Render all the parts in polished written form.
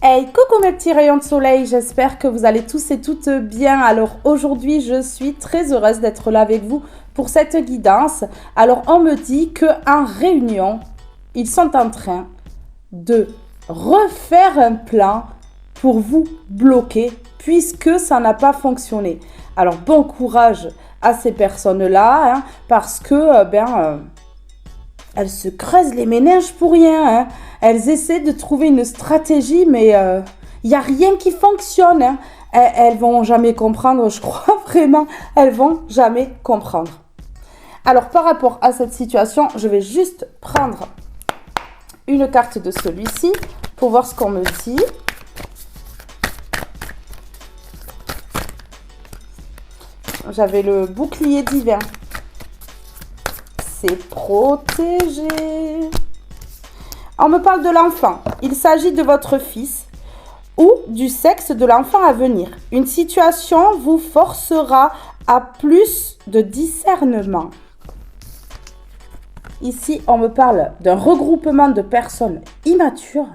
Hey, coucou mes petits rayons de soleil, j'espère que vous allez tous et toutes bien. Alors aujourd'hui, je suis très heureuse d'être là avec vous pour cette guidance. Alors on me dit qu'en réunion, ils sont en train de refaire un plan pour vous bloquer puisque ça n'a pas fonctionné. Alors bon courage à ces personnes-là parce que elles se creusent les méninges pour rien. Elles essaient de trouver une stratégie, mais il n'y a rien qui fonctionne. Elles vont jamais comprendre, je crois vraiment. Elles vont jamais comprendre. Alors, par rapport à cette situation, je vais juste prendre une carte de celui-ci pour voir ce qu'on me dit. J'avais le bouclier divin. C'est protégé. On me parle de l'enfant. Il s'agit de votre fils ou du sexe de l'enfant à venir. Une situation vous forcera à plus de discernement. Ici, on me parle d'un regroupement de personnes immatures.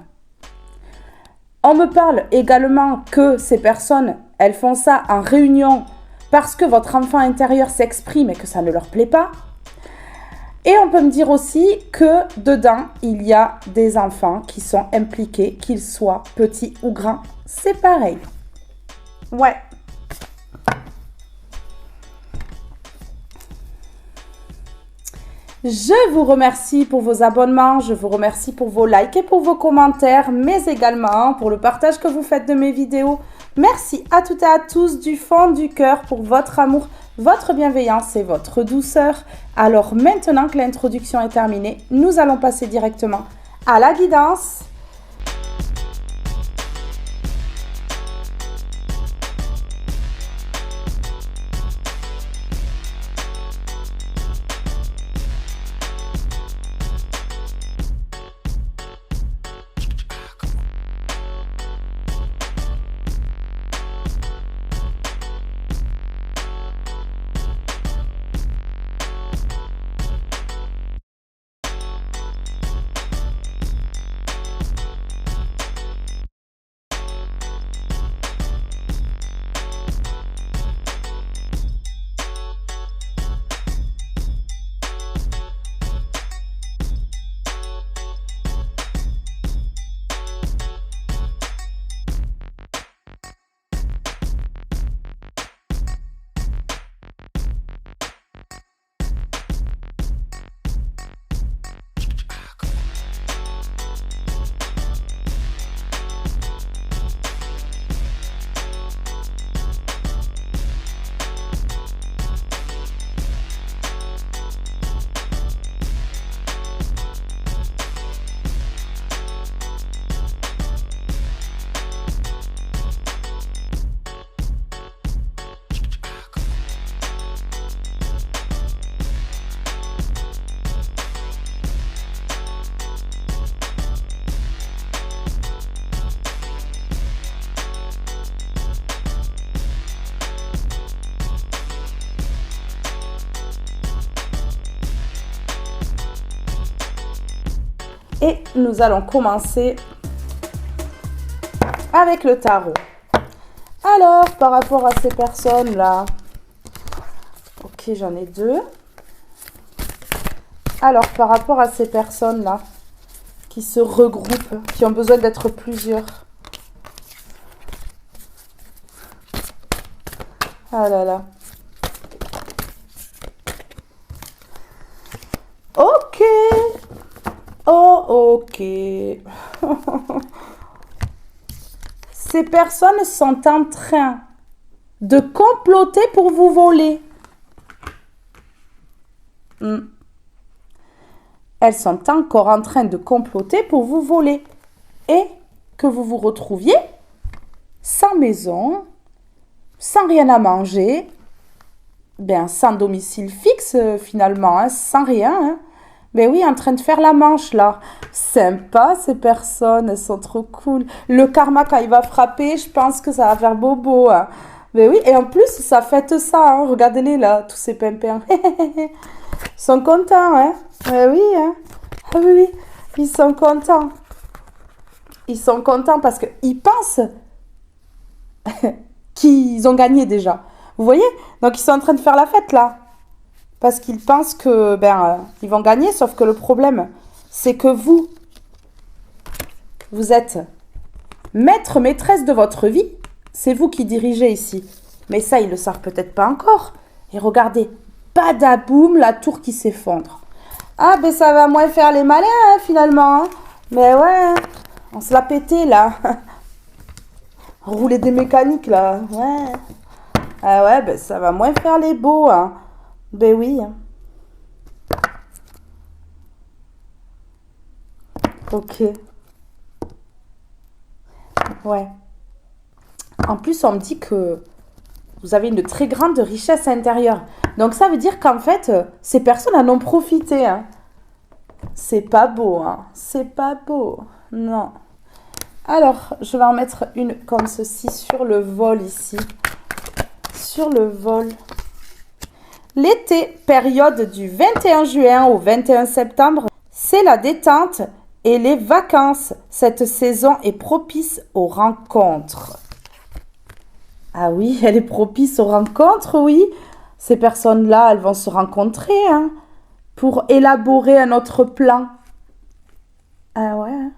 On me parle également que ces personnes, elles font ça en réunion parce que votre enfant intérieur s'exprime et que ça ne leur plaît pas. Et on peut me dire aussi que dedans, il y a des enfants qui sont impliqués, qu'ils soient petits ou grands. C'est pareil. Ouais. Je vous remercie pour vos abonnements, je vous remercie pour vos likes et pour vos commentaires, mais également pour le partage que vous faites de mes vidéos. Merci à toutes et à tous du fond du cœur pour votre amour, votre bienveillance et votre douceur. Alors maintenant que l'introduction est terminée, nous allons passer directement à la guidance. Et nous allons commencer avec le tarot. Alors, par rapport à ces personnes-là, ok, j'en ai deux. Alors, par rapport à ces personnes-là, qui se regroupent, qui ont besoin d'être plusieurs. Ah là là. Ok. Oh, ok. Ces personnes sont en train de comploter pour vous voler. Elles sont encore en train de comploter pour vous voler. Et que vous vous retrouviez sans maison, sans rien à manger, sans domicile fixe finalement, sans rien. Ben oui, en train de faire la manche, là. Sympa, ces personnes, elles sont trop cool. Le karma, quand il va frapper, je pense que ça va faire bobo. Ben oui, et en plus, ça fête ça, Regardez-les, là, tous ces pimpins. Ils sont contents, Ben oui, Ah oui, ils sont contents. Ils sont contents parce qu'ils pensent qu'ils ont gagné déjà. Vous voyez? Donc, ils sont en train de faire la fête, là. Parce qu'ils pensent que, ils vont gagner. Sauf que le problème, c'est que vous êtes maître, maîtresse de votre vie. C'est vous qui dirigez ici. Mais ça, ils le savent peut-être pas encore. Et regardez, badaboum, la tour qui s'effondre. Ah, ben ça va moins faire les malins, hein, finalement. Hein. Mais ouais, on se l'a pété, là. Rouler des mécaniques, là. Ouais. Ah ouais, ben ça va moins faire les beaux, hein. Ben oui. Ok. Ouais. En plus, on me dit que vous avez une très grande richesse intérieure. Donc ça veut dire qu'en fait, ces personnes en ont profité. Hein. C'est pas beau, hein. C'est pas beau. Non. Alors, je vais en mettre une comme ceci sur le vol ici. Sur le vol. L'été, période du 21 juin au 21 septembre, c'est la détente et les vacances. Cette saison est propice aux rencontres. Ah oui, elle est propice aux rencontres, oui. Ces personnes-là, elles vont se rencontrer hein, pour élaborer un autre plan. Ah ouais.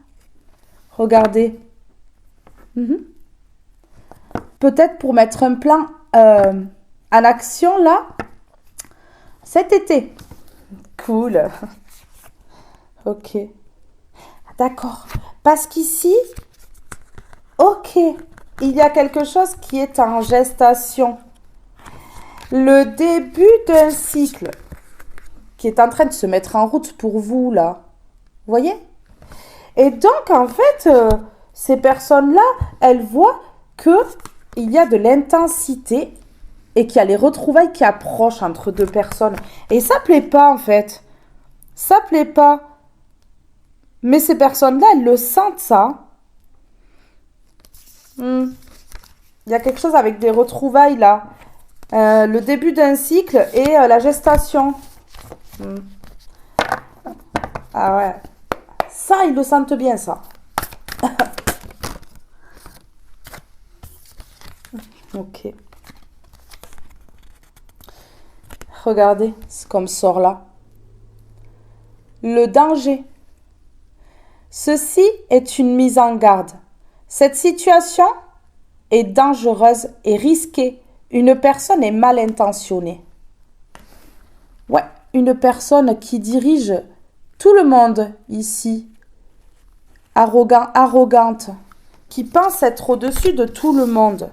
Regardez. Peut-être pour mettre un plan en action, là, cet été. Cool. Ok. D'accord. Parce qu'ici, ok, il y a quelque chose qui est en gestation. Le début d'un cycle qui est en train de se mettre en route pour vous, là. Vous voyez? Et donc, en fait, ces personnes-là, elles voient qu'il y a de l'intensité et qu'il y a les retrouvailles qui approchent entre deux personnes. Et ça plaît pas, en fait. Ça plaît pas. Mais ces personnes-là, elles le sentent, ça. Il y a quelque chose avec des retrouvailles, là. Le début d'un cycle et la gestation. Ah ouais. Ça, ils le sentent bien, ça. Ok. Regardez ce qu'on me sort là. Le danger. Ceci est une mise en garde. Cette situation est dangereuse et risquée. Une personne est mal intentionnée. Ouais, une personne qui dirige tout le monde ici. Arrogante. Qui pense être au-dessus de tout le monde.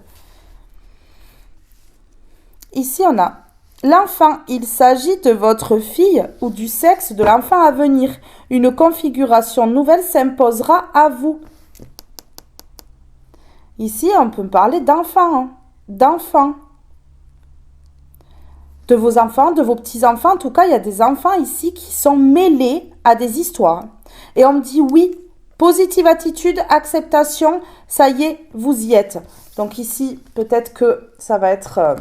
Ici, on a l'enfant. Il s'agit de votre fille ou du sexe de l'enfant à venir. Une configuration nouvelle s'imposera à vous. Ici, on peut parler d'enfant. Hein. D'enfant. De vos enfants, de vos petits-enfants. En tout cas, il y a des enfants ici qui sont mêlés à des histoires. Et on me dit oui, positive attitude, acceptation, ça y est, vous y êtes. Donc ici, peut-être que ça va être...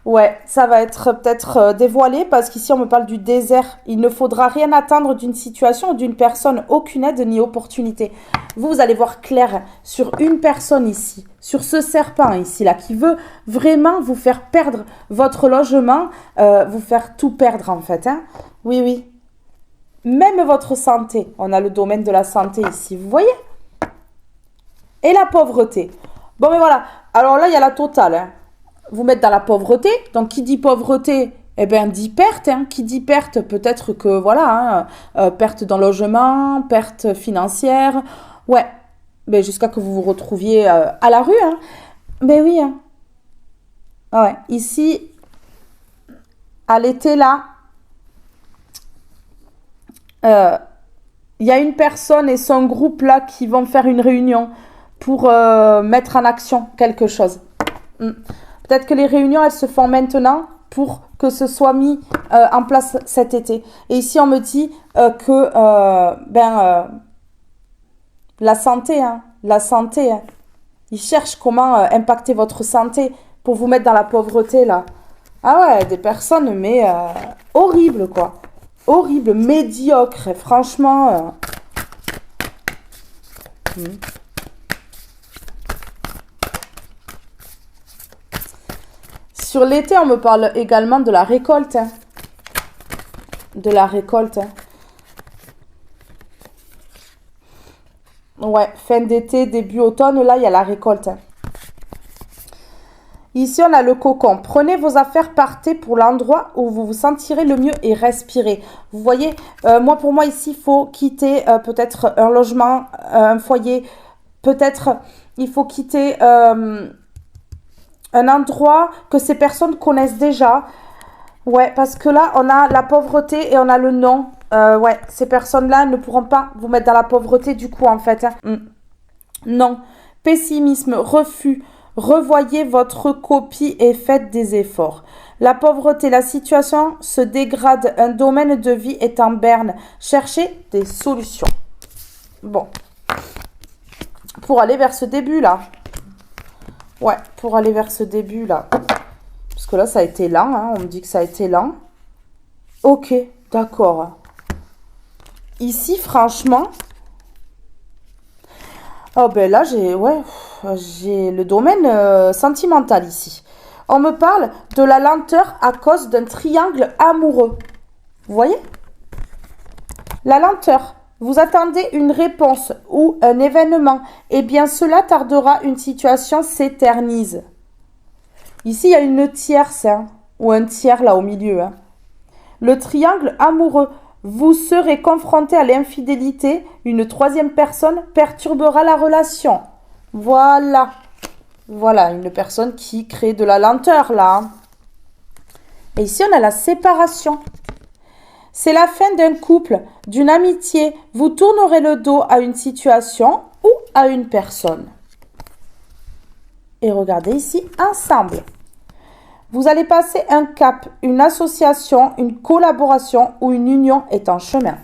Ouais, ça va être peut-être dévoilé parce qu'ici on me parle du désert. Il ne faudra rien attendre d'une situation ou d'une personne, aucune aide ni opportunité. Vous allez voir clair sur une personne ici, sur ce serpent ici là, qui veut vraiment vous faire perdre votre logement, vous faire tout perdre en fait. Hein. Oui, oui. Même votre santé. On a le domaine de la santé ici, vous voyez? Et la pauvreté. Bon, mais voilà. Alors là, il y a la totale. Hein. Vous mettre dans la pauvreté. Donc, qui dit pauvreté, eh bien, dit perte. Hein. Qui dit perte, peut-être que, voilà, hein, perte dans le logement, perte financière. Ouais, mais jusqu'à que vous vous retrouviez à la rue. Hein. Mais oui. Hein. Ouais, ici, à l'été, là, il y a une personne et son groupe, là, qui vont faire une réunion pour mettre en action quelque chose. Peut-être que les réunions, elles se font maintenant pour que ce soit mis en place cet été. Et ici, on me dit que la santé, hein, ils cherchent comment impacter votre santé pour vous mettre dans la pauvreté, là. Ah ouais, des personnes, mais horribles, quoi. Horribles, médiocres, franchement. Sur l'été, on me parle également de la récolte. Hein. De la récolte. Hein. Ouais, fin d'été, début automne, là, il y a la récolte. Hein. Ici, on a le cocon. Prenez vos affaires, partez pour l'endroit où vous vous sentirez le mieux et respirez. Vous voyez, pour moi, ici, il faut quitter peut-être un logement, un foyer. Peut-être, il faut quitter un endroit que ces personnes connaissent déjà. Ouais, parce que là, on a la pauvreté et on a le non. Ouais, ces personnes-là ne pourront pas vous mettre dans la pauvreté du coup, en fait. Hein. Non. Pessimisme, refus. Revoyez votre copie et faites des efforts. La pauvreté, la situation se dégrade. Un domaine de vie est en berne. Cherchez des solutions. Bon. Pour aller vers ce début-là. Ouais, pour aller vers ce début-là. Parce que là, ça a été lent. Hein. On me dit que ça a été lent. Ok, d'accord. Ici, franchement... Oh ben là, j'ai le domaine sentimental ici. On me parle de la lenteur à cause d'un triangle amoureux. Vous voyez? La lenteur. Vous attendez une réponse ou un événement. Eh bien, cela tardera, une situation s'éternise. Ici, il y a une tierce, hein, ou un tiers là au milieu. Hein. Le triangle amoureux. Vous serez confronté à l'infidélité. Une troisième personne perturbera la relation. Voilà. Voilà, une personne qui crée de la lenteur, là. Et ici, on a la séparation. C'est la fin d'un couple, d'une amitié. Vous tournerez le dos à une situation ou à une personne. Et regardez ici, ensemble. Vous allez passer un cap, une association, une collaboration ou une union est en chemin.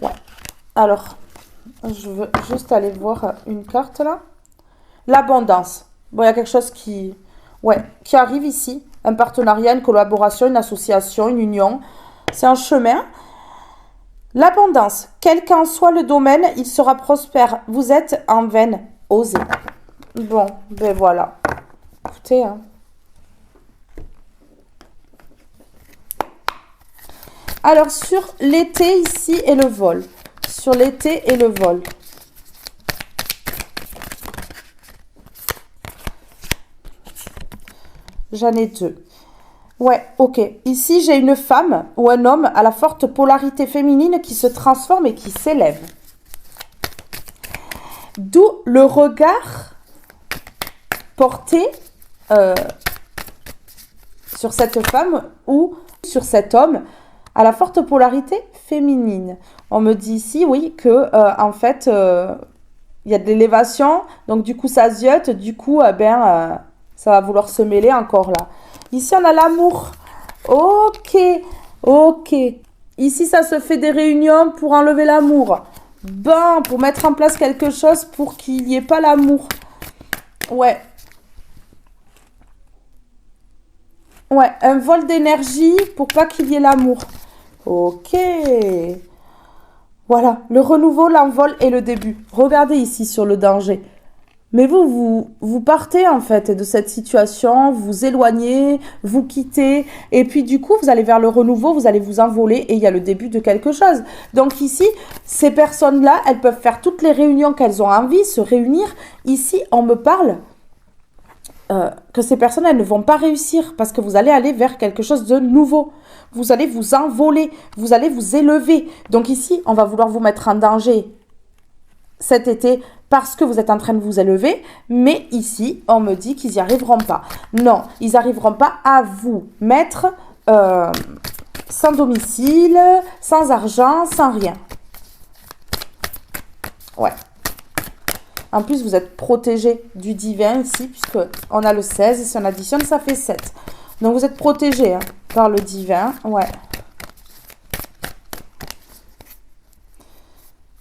Ouais. Alors, je veux juste aller voir une carte là. L'abondance. Bon, il y a quelque chose qui arrive ici. Un partenariat, une collaboration, une association, une union. C'est un chemin. L'abondance. Quel qu'en soit le domaine, il sera prospère. Vous êtes en veine. Osez. Bon, ben voilà. Écoutez, hein. Alors, sur l'été ici et le vol. Sur l'été et le vol. J'en ai deux. Ouais, ok. Ici, j'ai une femme ou un homme à la forte polarité féminine qui se transforme et qui s'élève. D'où le regard porté sur cette femme ou sur cet homme à la forte polarité féminine. On me dit ici, oui, que en fait, il y a de l'élévation, donc du coup, ça ziote, du coup, ça va vouloir se mêler encore là. Ici, on a l'amour. Ok, ok. Ici, ça se fait des réunions pour enlever l'amour. Bon, pour mettre en place quelque chose pour qu'il n'y ait pas l'amour. Ouais. Ouais, un vol d'énergie pour pas qu'il y ait l'amour. Ok. Voilà, le renouveau, l'envol et le début. Regardez ici sur le danger. Mais vous partez en fait de cette situation, vous éloignez, vous quittez, et puis du coup, vous allez vers le renouveau, vous allez vous envoler et il y a le début de quelque chose. Donc ici, ces personnes-là, elles peuvent faire toutes les réunions qu'elles ont envie, se réunir. Ici, on me parle que ces personnes, elles ne vont pas réussir parce que vous allez aller vers quelque chose de nouveau. Vous allez vous envoler, vous allez vous élever. Donc ici, on va vouloir vous mettre en danger cet été parce que vous êtes en train de vous élever, mais ici, on me dit qu'ils n'y arriveront pas. Non, ils n'arriveront pas à vous mettre sans domicile, sans argent, sans rien. Ouais. En plus, vous êtes protégé du divin ici, puisque on a le 16, et si on additionne, ça fait 7. Donc, vous êtes protégé par le divin. Ouais.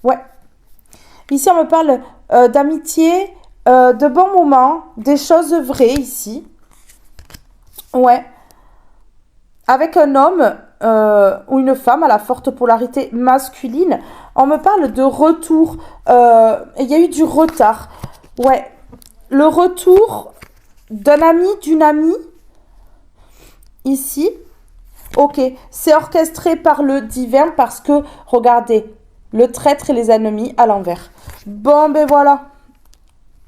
Ouais. Ici, on me parle d'amitié, de bons moments, des choses vraies ici. Ouais. Avec un homme ou une femme à la forte polarité masculine. On me parle de retour. Il y a eu du retard. Ouais, le retour d'un ami, d'une amie. Ici. Ok, c'est orchestré par le divin parce que, regardez, le traître et les ennemis à l'envers. Bon, ben voilà.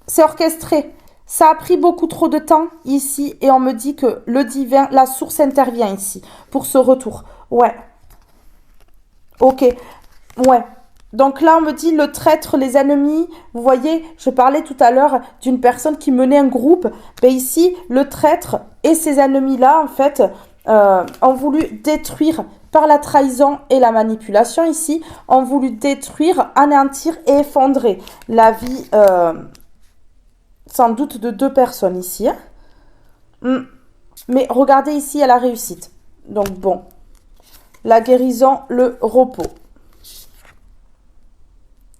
C'est orchestré. Ça a pris beaucoup trop de temps ici et on me dit que le divin, la source intervient ici pour ce retour. Ouais. Ok. Ouais. Donc là, on me dit le traître, les ennemis. Vous voyez, je parlais tout à l'heure d'une personne qui menait un groupe. Ben ici, le traître et ces ennemis-là, en fait, ont voulu détruire par la trahison et la manipulation ici, ont voulu détruire, anéantir et effondrer la vie... sans doute de 2 personnes ici. Hein. Mais regardez ici, il y a la réussite. Donc bon. La guérison, le repos.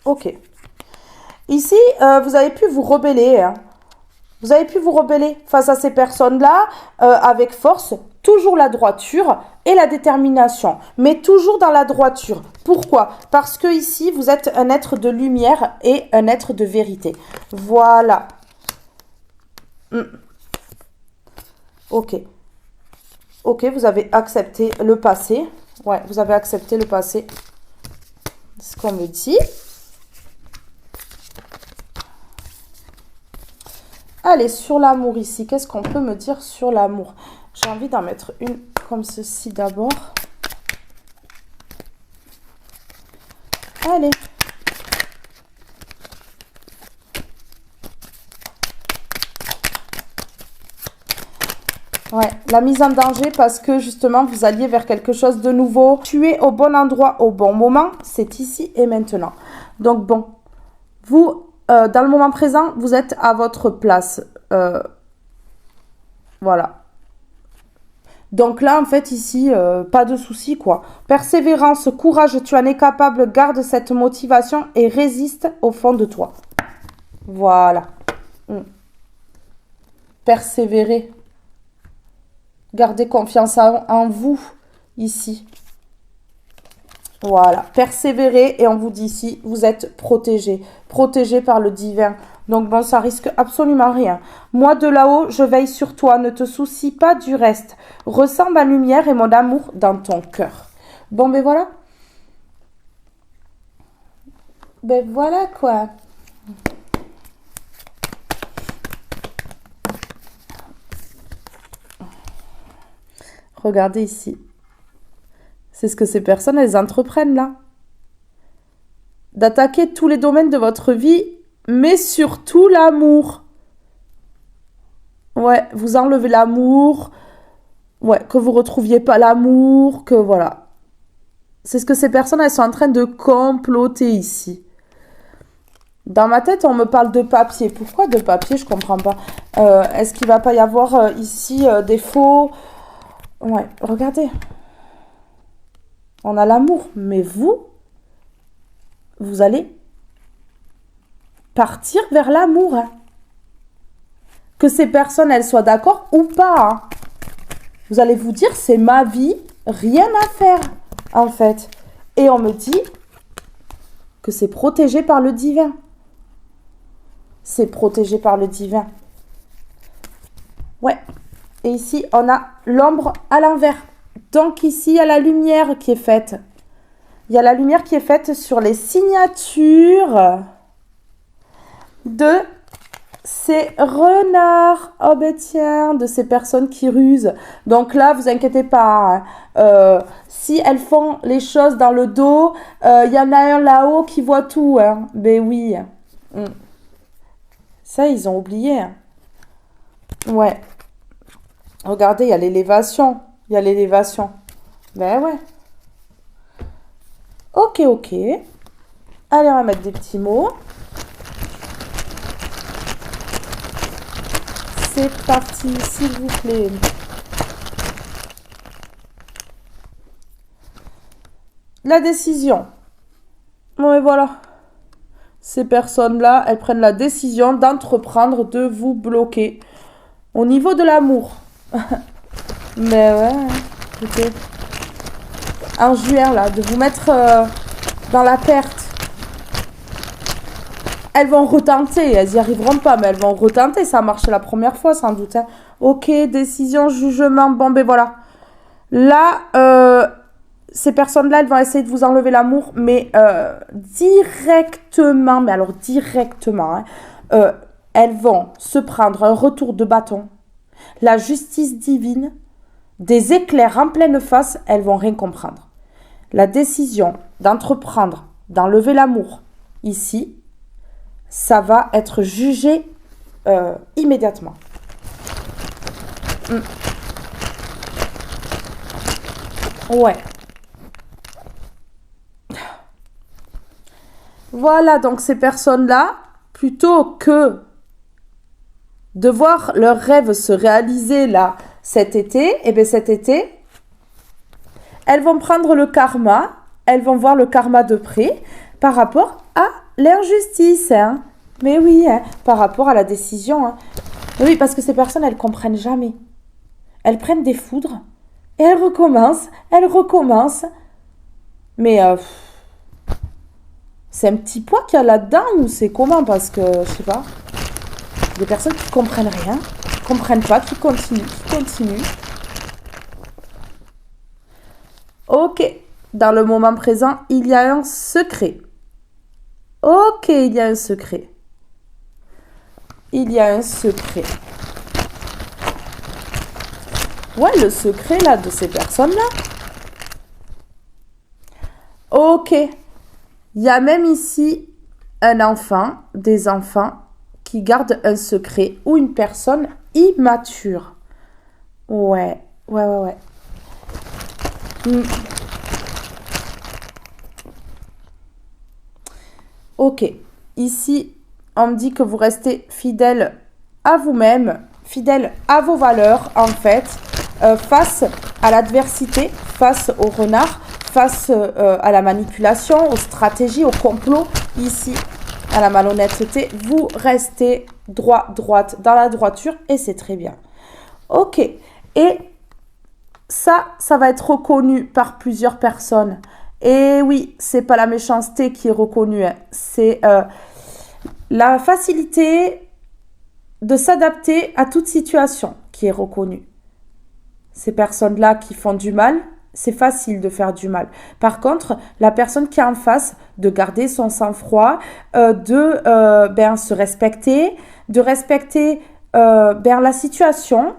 Ok. Ici, vous avez pu vous rebeller. Hein. Vous avez pu vous rebeller face à ces personnes-là avec force. Toujours la droiture et la détermination. Mais toujours dans la droiture. Pourquoi? Parce que ici, vous êtes un être de lumière et un être de vérité. Voilà. Ok. Ok, vous avez accepté le passé. Ouais, vous avez accepté le passé. C'est ce qu'on me dit. Allez, sur l'amour ici. Qu'est-ce qu'on peut me dire sur l'amour? J'ai envie d'en mettre une comme ceci d'abord. Allez. Ouais, la mise en danger parce que justement vous alliez vers quelque chose de nouveau. Tu es au bon endroit au bon moment, c'est ici et maintenant. Donc bon, vous, dans le moment présent, vous êtes à votre place. Voilà. Donc là, en fait, ici, pas de souci, quoi. Persévérance, courage, tu en es capable, garde cette motivation et résiste au fond de toi. Voilà. Persévérer. Gardez confiance en vous, ici. Voilà. Persévérez et on vous dit ici, vous êtes protégé. Protégé par le divin. Donc bon, ça risque absolument rien. Moi de là-haut, je veille sur toi. Ne te soucie pas du reste. Ressens ma lumière et mon amour dans ton cœur. Bon, ben voilà. Ben voilà quoi. Regardez ici. C'est ce que ces personnes, elles entreprennent là. D'attaquer tous les domaines de votre vie, mais surtout l'amour. Ouais, vous enlevez l'amour. Ouais, que vous retrouviez pas l'amour, que voilà. C'est ce que ces personnes, elles sont en train de comploter ici. Dans ma tête, on me parle de papier. Pourquoi de papier? Je comprends pas. Est-ce qu'il va pas y avoir ici des faux... Ouais, regardez. On a l'amour. Mais vous allez partir vers l'amour. Hein. Que ces personnes, elles soient d'accord ou pas. Hein. Vous allez vous dire, c'est ma vie, rien à faire, en fait. Et on me dit que c'est protégé par le divin. C'est protégé par le divin. Ouais. Et ici, on a l'ombre à l'envers. Donc ici, il y a la lumière qui est faite. Il y a la lumière qui est faite sur les signatures de ces renards. Oh ben tiens, de ces personnes qui rusent. Donc là, vous inquiétez pas. Hein. Si elles font les choses dans le dos, il y en a un là-haut qui voit tout. Hein. Ben oui. Ça, ils ont oublié. Hein. Ouais. Regardez, il y a l'élévation. Il y a l'élévation. Ben ouais. Ok, ok. Allez, on va mettre des petits mots. C'est parti, s'il vous plaît. La décision. Bon, et voilà. Ces personnes-là, elles prennent la décision d'entreprendre de vous bloquer. Au niveau de l'amour. Mais ouais, écoutez. en juin, là, de vous mettre dans la perte. Elles vont retenter, elles n'y arriveront pas, mais elles vont retenter. Ça a marché la première fois, sans doute. Hein. Ok, décision, jugement, bon, ben voilà. Là, ces personnes-là, elles vont essayer de vous enlever l'amour, mais directement, mais alors directement, hein, elles vont se prendre un retour de bâton, la justice divine, des éclairs en pleine face, elles vont rien comprendre. La décision d'entreprendre, d'enlever l'amour, ici, ça va être jugé immédiatement. Ouais. Voilà, donc ces personnes-là, plutôt que de voir leurs rêves se réaliser là cet été, et bien cet été, elles vont prendre le karma, elles vont voir le karma de près par rapport à l'injustice. Hein. Mais oui, hein, par rapport à la décision. Hein. Oui, parce que ces personnes, elles comprennent jamais. Elles prennent des foudres et elles recommencent. Mais c'est un petit poids qu'il y a là-dedans ou c'est comment? Parce que, je sais pas, des personnes qui comprennent rien, qui comprennent pas, qui continuent. Ok, dans le moment présent, il y a un secret. Ok, il y a un secret. Il y a un secret. Ouais, le secret là de ces personnes-là. Ok. Il y a même ici un enfant, des enfants qui gardent un secret ou une personne immature. Ouais. Ok. Ici, on me dit que vous restez fidèle à vous-même, fidèle à vos valeurs, en fait, face à l'adversité, face au renard, face à la manipulation, aux stratégies, au complot, ici, à la malhonnêteté, vous restez droite, dans la droiture, et c'est très bien. Ok, et ça va être reconnu par plusieurs personnes. Et oui, c'est pas la méchanceté qui est reconnue, hein. C'est la facilité de s'adapter à toute situation qui est reconnue. Ces personnes-là qui font du mal, c'est facile de faire du mal. Par contre, la personne qui est en face, de garder son sang-froid, de se respecter, de respecter la situation,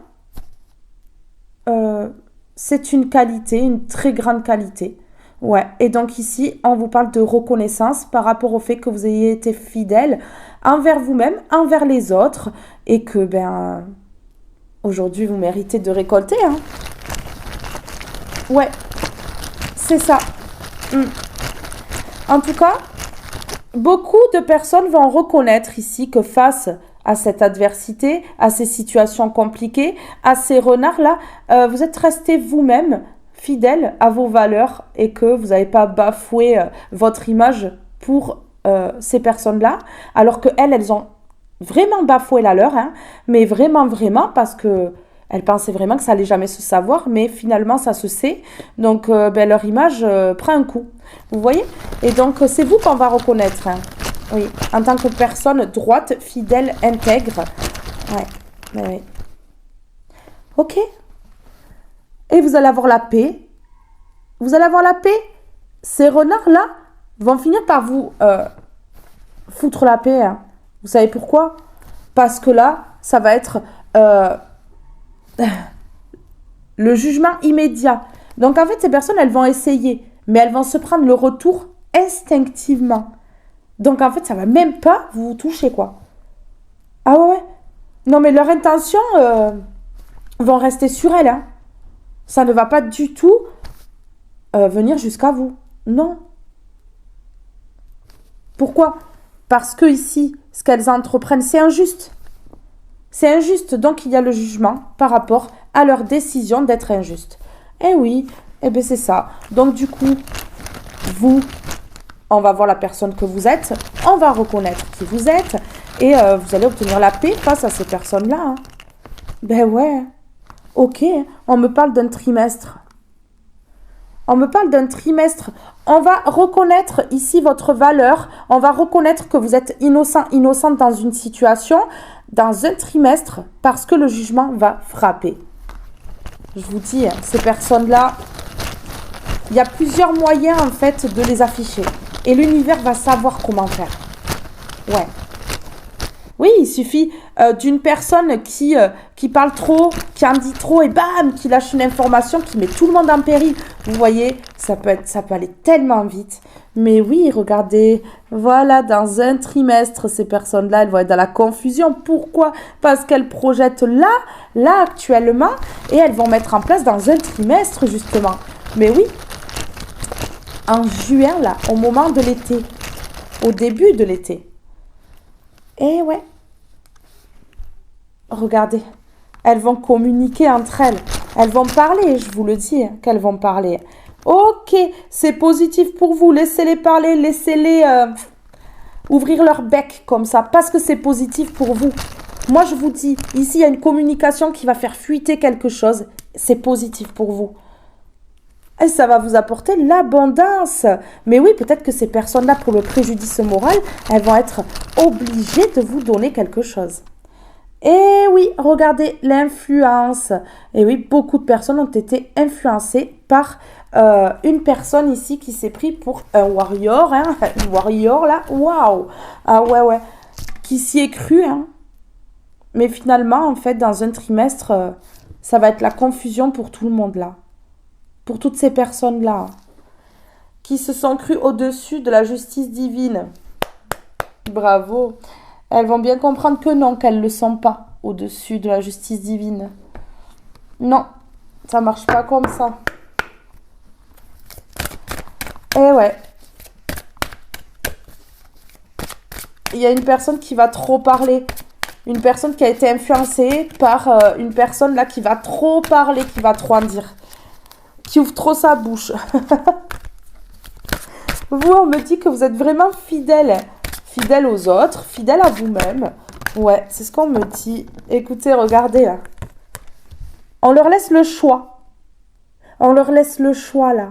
c'est une qualité, une très grande qualité. Ouais, et donc ici, on vous parle de reconnaissance par rapport au fait que vous ayez été fidèle envers vous-même, envers les autres, et que, aujourd'hui, vous méritez de récolter, hein. Ouais, c'est ça. En tout cas, beaucoup de personnes vont reconnaître ici que face à cette adversité, à ces situations compliquées, à ces renards-là, vous êtes resté vous-même fidèle à vos valeurs et que vous n'avez pas bafoué votre image pour ces personnes-là, alors qu'elles ont vraiment bafoué la leur, hein, mais vraiment, parce que elles pensaient vraiment que ça allait jamais se savoir, mais finalement ça se sait. Donc leur image prend un coup. Vous voyez? Et donc c'est vous qu'on va reconnaître. Hein. Oui, en tant que personne droite, fidèle, intègre. Ouais. Ok. Et vous allez avoir la paix. Vous allez avoir la paix. Ces renards-là vont finir par vous foutre la paix. Hein. Vous savez pourquoi? Parce que là, ça va être le jugement immédiat. Donc en fait, ces personnes, elles vont essayer, mais elles vont se prendre le retour instinctivement. Donc en fait, ça va même pas vous toucher, quoi. Ah ouais. Non, mais leurs intentions vont rester sur elles. Hein. Ça ne va pas du tout venir jusqu'à vous. Non. Pourquoi? Parce que ici, ce qu'elles entreprennent, c'est injuste. C'est injuste, donc il y a le jugement par rapport à leur décision d'être injuste. Eh oui, c'est ça. Donc du coup, on va voir la personne que vous êtes, on va reconnaître qui vous êtes, et vous allez obtenir la paix face à ces personnes-là. Hein. Ben ouais, ok, on me parle d'un trimestre. On me parle d'un trimestre. On va reconnaître ici votre valeur. On va reconnaître que vous êtes innocent, innocente dans une situation, dans un trimestre, parce que le jugement va frapper. Je vous dis, ces personnes-là, il y a plusieurs moyens en fait de les afficher. Et l'univers va savoir comment faire. Ouais. Oui, il suffit d'une personne qui parle trop, qui en dit trop et bam, qui lâche une information qui met tout le monde en péril. Vous voyez, ça peut aller tellement vite. Mais oui, regardez, voilà, dans un trimestre, ces personnes-là, elles vont être dans la confusion. Pourquoi? Parce qu'elles projettent là actuellement, et elles vont mettre en place dans un trimestre, justement. Mais oui, en juin, là, au moment de l'été, au début de l'été. Et ouais. Regardez, elles vont communiquer entre elles. Elles vont parler, je vous le dis, qu'elles vont parler. Ok, c'est positif pour vous. Laissez-les parler, laissez-les ouvrir leur bec comme ça, parce que c'est positif pour vous. Moi, je vous dis, ici, il y a une communication qui va faire fuiter quelque chose. C'est positif pour vous. Et ça va vous apporter l'abondance. Mais oui, peut-être que ces personnes-là, pour le préjudice moral, elles vont être obligées de vous donner quelque chose. Et oui, regardez l'influence. Et oui, beaucoup de personnes ont été influencées par une personne ici qui s'est pris pour un warrior. Hein, une warrior là, waouh. Ah ouais. Qui s'y est cru. Hein. Mais finalement, en fait, dans un trimestre, ça va être la confusion pour tout le monde là. Pour toutes ces personnes-là. Qui se sont crues au-dessus de la justice divine. Bravo. Elles vont bien comprendre que non, qu'elles ne le sont pas au-dessus de la justice divine. Non, ça ne marche pas comme ça. Eh ouais. Il y a une personne qui va trop parler. Une personne qui a été influencée par une personne là qui va trop parler, qui va trop en dire. Qui ouvre trop sa bouche. Vous, on me dit que vous êtes vraiment fidèle. Fidèle aux autres, fidèle à vous-même. Ouais, c'est ce qu'on me dit. Écoutez, regardez là. On leur laisse le choix. On leur laisse le choix là.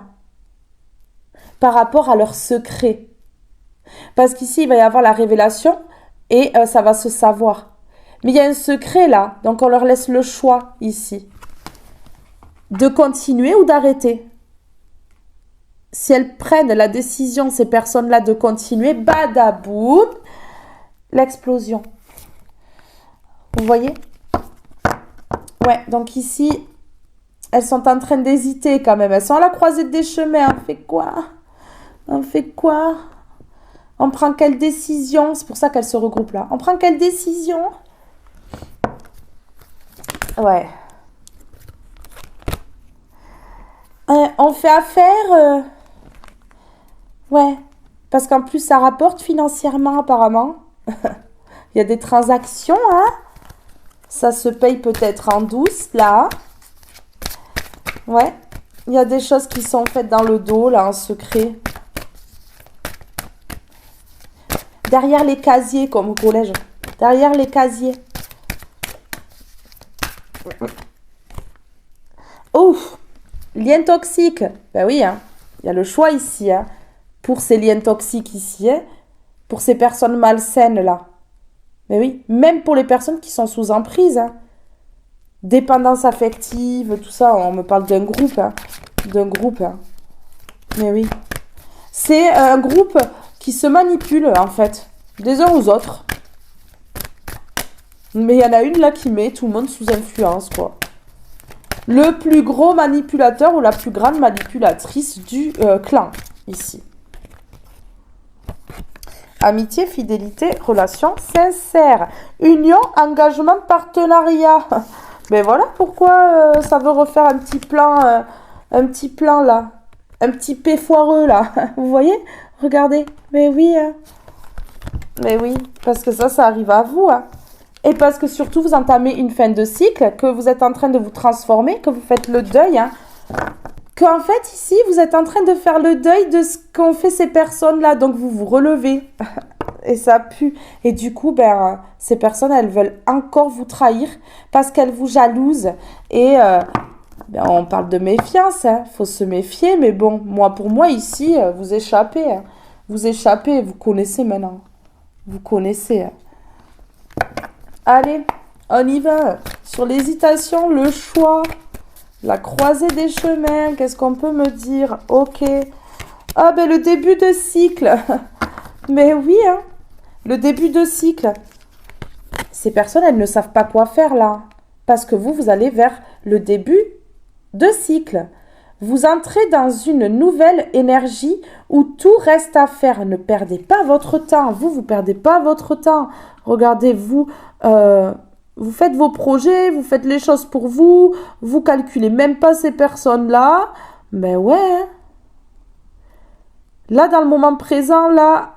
Par rapport à leur secret. Parce qu'ici, il va y avoir la révélation et ça va se savoir. Mais il y a un secret là. Donc on leur laisse le choix ici. De continuer ou d'arrêter. Si elles prennent la décision, ces personnes-là, de continuer, badaboum, l'explosion. Vous voyez? Ouais, donc ici, elles sont en train d'hésiter quand même. Elles sont à la croisée des chemins. On fait quoi? On fait quoi? On prend quelle décision? C'est pour ça qu'elles se regroupent là. On prend quelle décision? Ouais. On fait affaire... Ouais, parce qu'en plus, ça rapporte financièrement, apparemment. Il y a des transactions, hein. Ça se paye peut-être en douce, là. Ouais, il y a des choses qui sont faites dans le dos, là, en secret. Derrière les casiers, comme au collège. Derrière les casiers. Ouf, lien toxique. Ben oui, hein. Il y a le choix ici, hein. Pour ces liens toxiques ici, hein, pour ces personnes malsaines là. Mais oui, même pour les personnes qui sont sous emprise. Hein. Dépendance affective, tout ça, on me parle d'un groupe. Hein. D'un groupe. Hein. Mais oui. C'est un groupe qui se manipule en fait, des uns aux autres. Mais il y en a une là qui met tout le monde sous influence, quoi. Le plus gros manipulateur ou la plus grande manipulatrice du clan, ici. Amitié, fidélité, relation sincère. Union, engagement, partenariat. Mais voilà pourquoi ça veut refaire un petit plan là. Un petit P foireux là. Vous voyez? Regardez. Mais oui. Hein. Mais oui. Parce que ça arrive à vous. Hein. Et parce que surtout, vous entamez une fin de cycle, que vous êtes en train de vous transformer, que vous faites le deuil. Hein. Qu'en fait, ici, vous êtes en train de faire le deuil de ce qu'ont fait ces personnes-là. Donc, vous vous relevez. Et ça pue. Et du coup, ces personnes, elles veulent encore vous trahir parce qu'elles vous jalousent. Et Ben, on parle de méfiance, hein. Faut se méfier, mais bon, pour moi, ici, vous échappez, hein. Vous échappez, vous connaissez maintenant. Vous connaissez, hein. Allez, on y va. Sur l'hésitation, le choix, la croisée des chemins, qu'est-ce qu'on peut me dire? Ok. Ah ben le début de cycle. Mais oui, hein. Le début de cycle. Ces personnes, elles ne savent pas quoi faire là. Parce que vous allez vers le début de cycle. Vous entrez dans une nouvelle énergie où tout reste à faire. Ne perdez pas votre temps. Vous perdez pas votre temps. Regardez, vous faites vos projets, vous faites les choses pour vous. Vous calculez même pas ces personnes-là. Mais ouais. Hein. Là, dans le moment présent, là,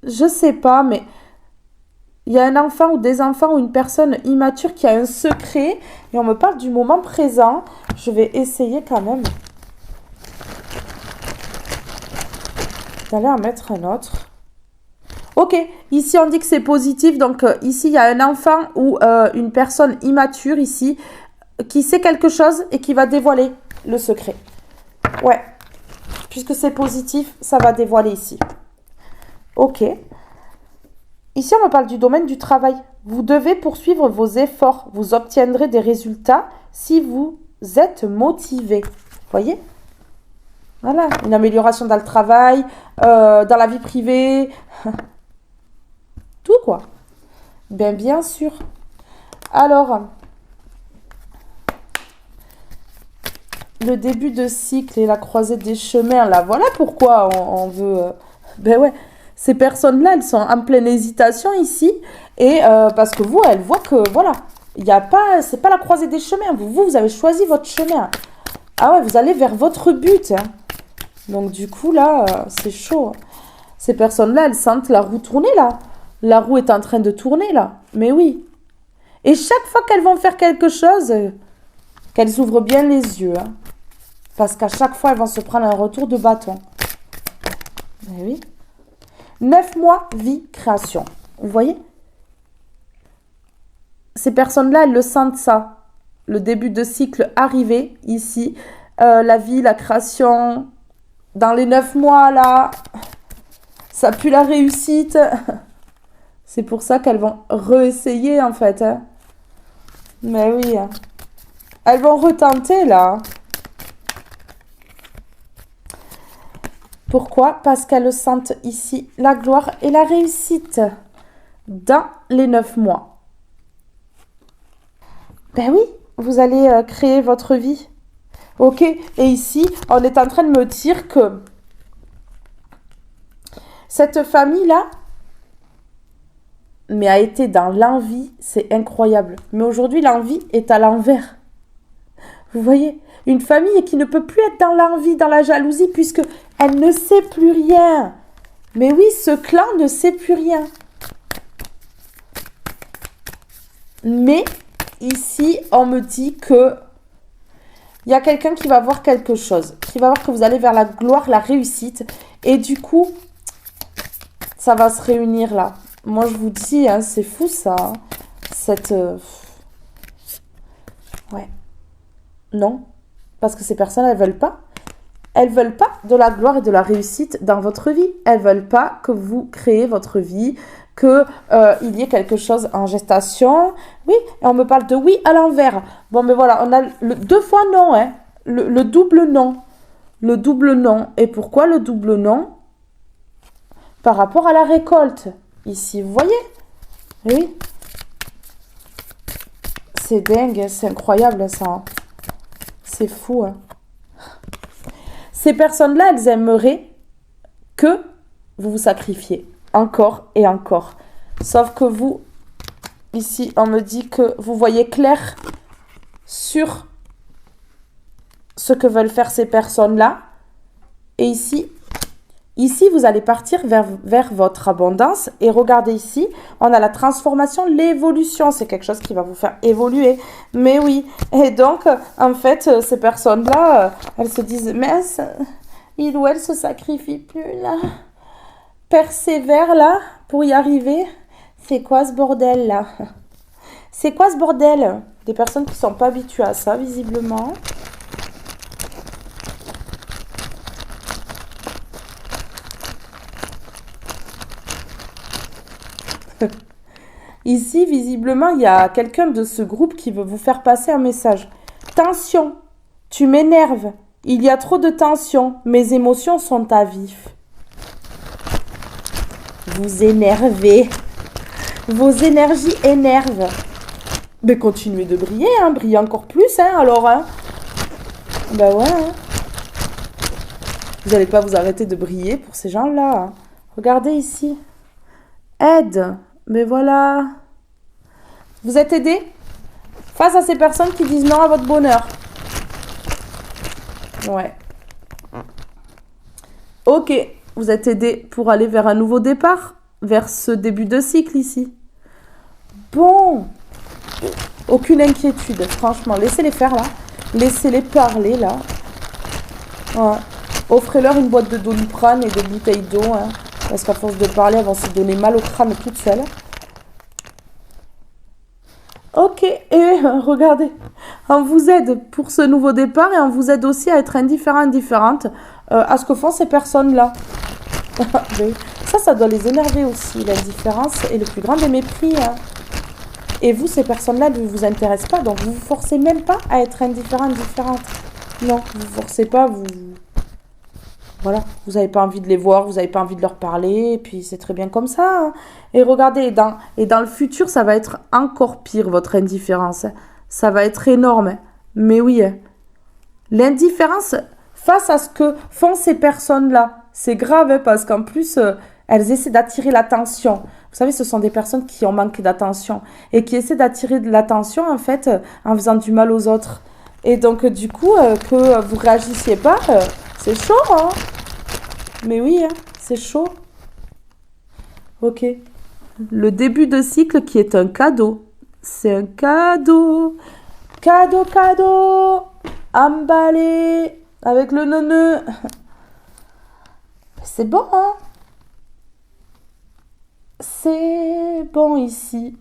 je sais pas, mais il y a un enfant ou des enfants ou une personne immature qui a un secret et on me parle du moment présent. Je vais essayer quand même d'aller en mettre un autre. Ok, ici on dit que c'est positif, donc ici il y a un enfant ou une personne immature ici qui sait quelque chose et qui va dévoiler le secret. Ouais, puisque c'est positif, ça va dévoiler ici. Ok. Ici, on me parle du domaine du travail. Vous devez poursuivre vos efforts. Vous obtiendrez des résultats si vous êtes motivé. Vous voyez? Voilà, une amélioration dans le travail, dans la vie privée. Tout, quoi. Bien sûr. Alors, le début de cycle et la croisée des chemins, là, voilà pourquoi on veut... ben ouais. Ces personnes-là, elles sont en pleine hésitation ici. Et parce que vous, elles voient que, voilà, c'est pas la croisée des chemins. Vous avez choisi votre chemin. Ah ouais, vous allez vers votre but. Hein. Donc, du coup, là, c'est chaud. Ces personnes-là, elles sentent la roue tourner, là. La roue est en train de tourner, là. Mais oui. Et chaque fois qu'elles vont faire quelque chose, qu'elles ouvrent bien les yeux. Hein. Parce qu'à chaque fois, elles vont se prendre un retour de bâton. Mais oui. 9 mois, vie, création. Vous voyez? Ces personnes-là, elles le sentent ça. Le début de cycle arrivé, ici. La vie, la création. Dans les 9 mois, là, ça pue la réussite. C'est pour ça qu'elles vont réessayer, en fait. Hein. Mais oui. Hein. Elles vont retenter, là. Pourquoi? Parce qu'elles sentent ici la gloire et la réussite dans les 9 mois. Ben oui, vous allez créer votre vie. Ok, et ici, on est en train de me dire que cette famille-là, mais a été dans l'envie, c'est incroyable. Mais aujourd'hui, l'envie est à l'envers. Vous voyez? Une famille qui ne peut plus être dans l'envie, dans la jalousie, puisque elle ne sait plus rien. Mais oui, ce clan ne sait plus rien. Mais ici, on me dit que il y a quelqu'un qui va voir quelque chose, qui va voir que vous allez vers la gloire, la réussite. Et du coup, ça va se réunir là. Moi, je vous dis, hein, c'est fou ça. Hein. Ouais. Non. Parce que ces personnes, elles veulent pas. Elles veulent pas de la gloire et de la réussite dans votre vie. Elles veulent pas que vous créez votre vie, que il y ait quelque chose en gestation. Oui, et on me parle de oui à l'envers. Bon, mais voilà, on a deux fois non, hein. Le double non. Le double non. Et pourquoi le double non? Par rapport à la récolte. Ici, vous voyez? Oui. C'est dingue, c'est incroyable ça. Hein. C'est fou. Hein. Ces personnes-là, elles aimeraient que vous vous sacrifiez. Encore et encore. Sauf que vous, ici, on me dit que vous voyez clair sur ce que veulent faire ces personnes-là. Et ici, vous allez partir vers votre abondance. Et regardez ici, on a la transformation, l'évolution. C'est quelque chose qui va vous faire évoluer. Mais oui. Et donc, en fait, ces personnes-là, elles se disent, mais il ou elle se sacrifie plus, là. Persévère, là, pour y arriver. C'est quoi ce bordel, là? C'est quoi ce bordel? Des personnes qui ne sont pas habituées à ça, visiblement. Ici, visiblement, il y a quelqu'un de ce groupe qui veut vous faire passer un message. Tension, tu m'énerves. Il y a trop de tension. Mes émotions sont à vif. Vous énervez. Vos énergies énervent. Mais continuez de briller, hein. Brillez encore plus, hein, alors. Hein. Ben ouais. Hein. Vous n'allez pas vous arrêter de briller pour ces gens-là. Hein. Regardez ici. Aide. Mais voilà. Vous êtes aidé face à ces personnes qui disent non à votre bonheur. Ouais. Ok. Vous êtes aidé pour aller vers un nouveau départ. Vers ce début de cycle ici. Bon. Aucune inquiétude. Franchement, laissez-les faire là. Laissez-les parler là. Ouais. Offrez-leur une boîte de Doliprane et des bouteilles d'eau. Hein. Parce qu'à force de parler, elles vont se donner mal au crâne toutes seules. Ok, et regardez, on vous aide pour ce nouveau départ et on vous aide aussi à être indifférente à ce que font ces personnes-là. Ça doit les énerver aussi. L'indifférence est le plus grand des mépris. Hein. Et vous, ces personnes-là ne vous intéressent pas, donc vous ne vous forcez même pas à être indifférente. Non, vous ne vous forcez pas, Voilà, vous n'avez pas envie de les voir, vous n'avez pas envie de leur parler, et puis c'est très bien comme ça. Hein. Et regardez, dans le futur, ça va être encore pire, votre indifférence. Ça va être énorme. Mais oui, l'indifférence face à ce que font ces personnes-là, c'est grave, hein, parce qu'en plus, elles essaient d'attirer l'attention. Vous savez, ce sont des personnes qui ont manqué d'attention, et qui essaient d'attirer de l'attention, en fait, en faisant du mal aux autres. Et donc, du coup, que vous réagissiez pas, c'est chaud, hein. Mais oui, hein, c'est chaud. Ok. Le début de cycle qui est un cadeau. C'est un cadeau. Cadeau. Emballé. Avec le neuneu. C'est bon, hein. C'est bon ici.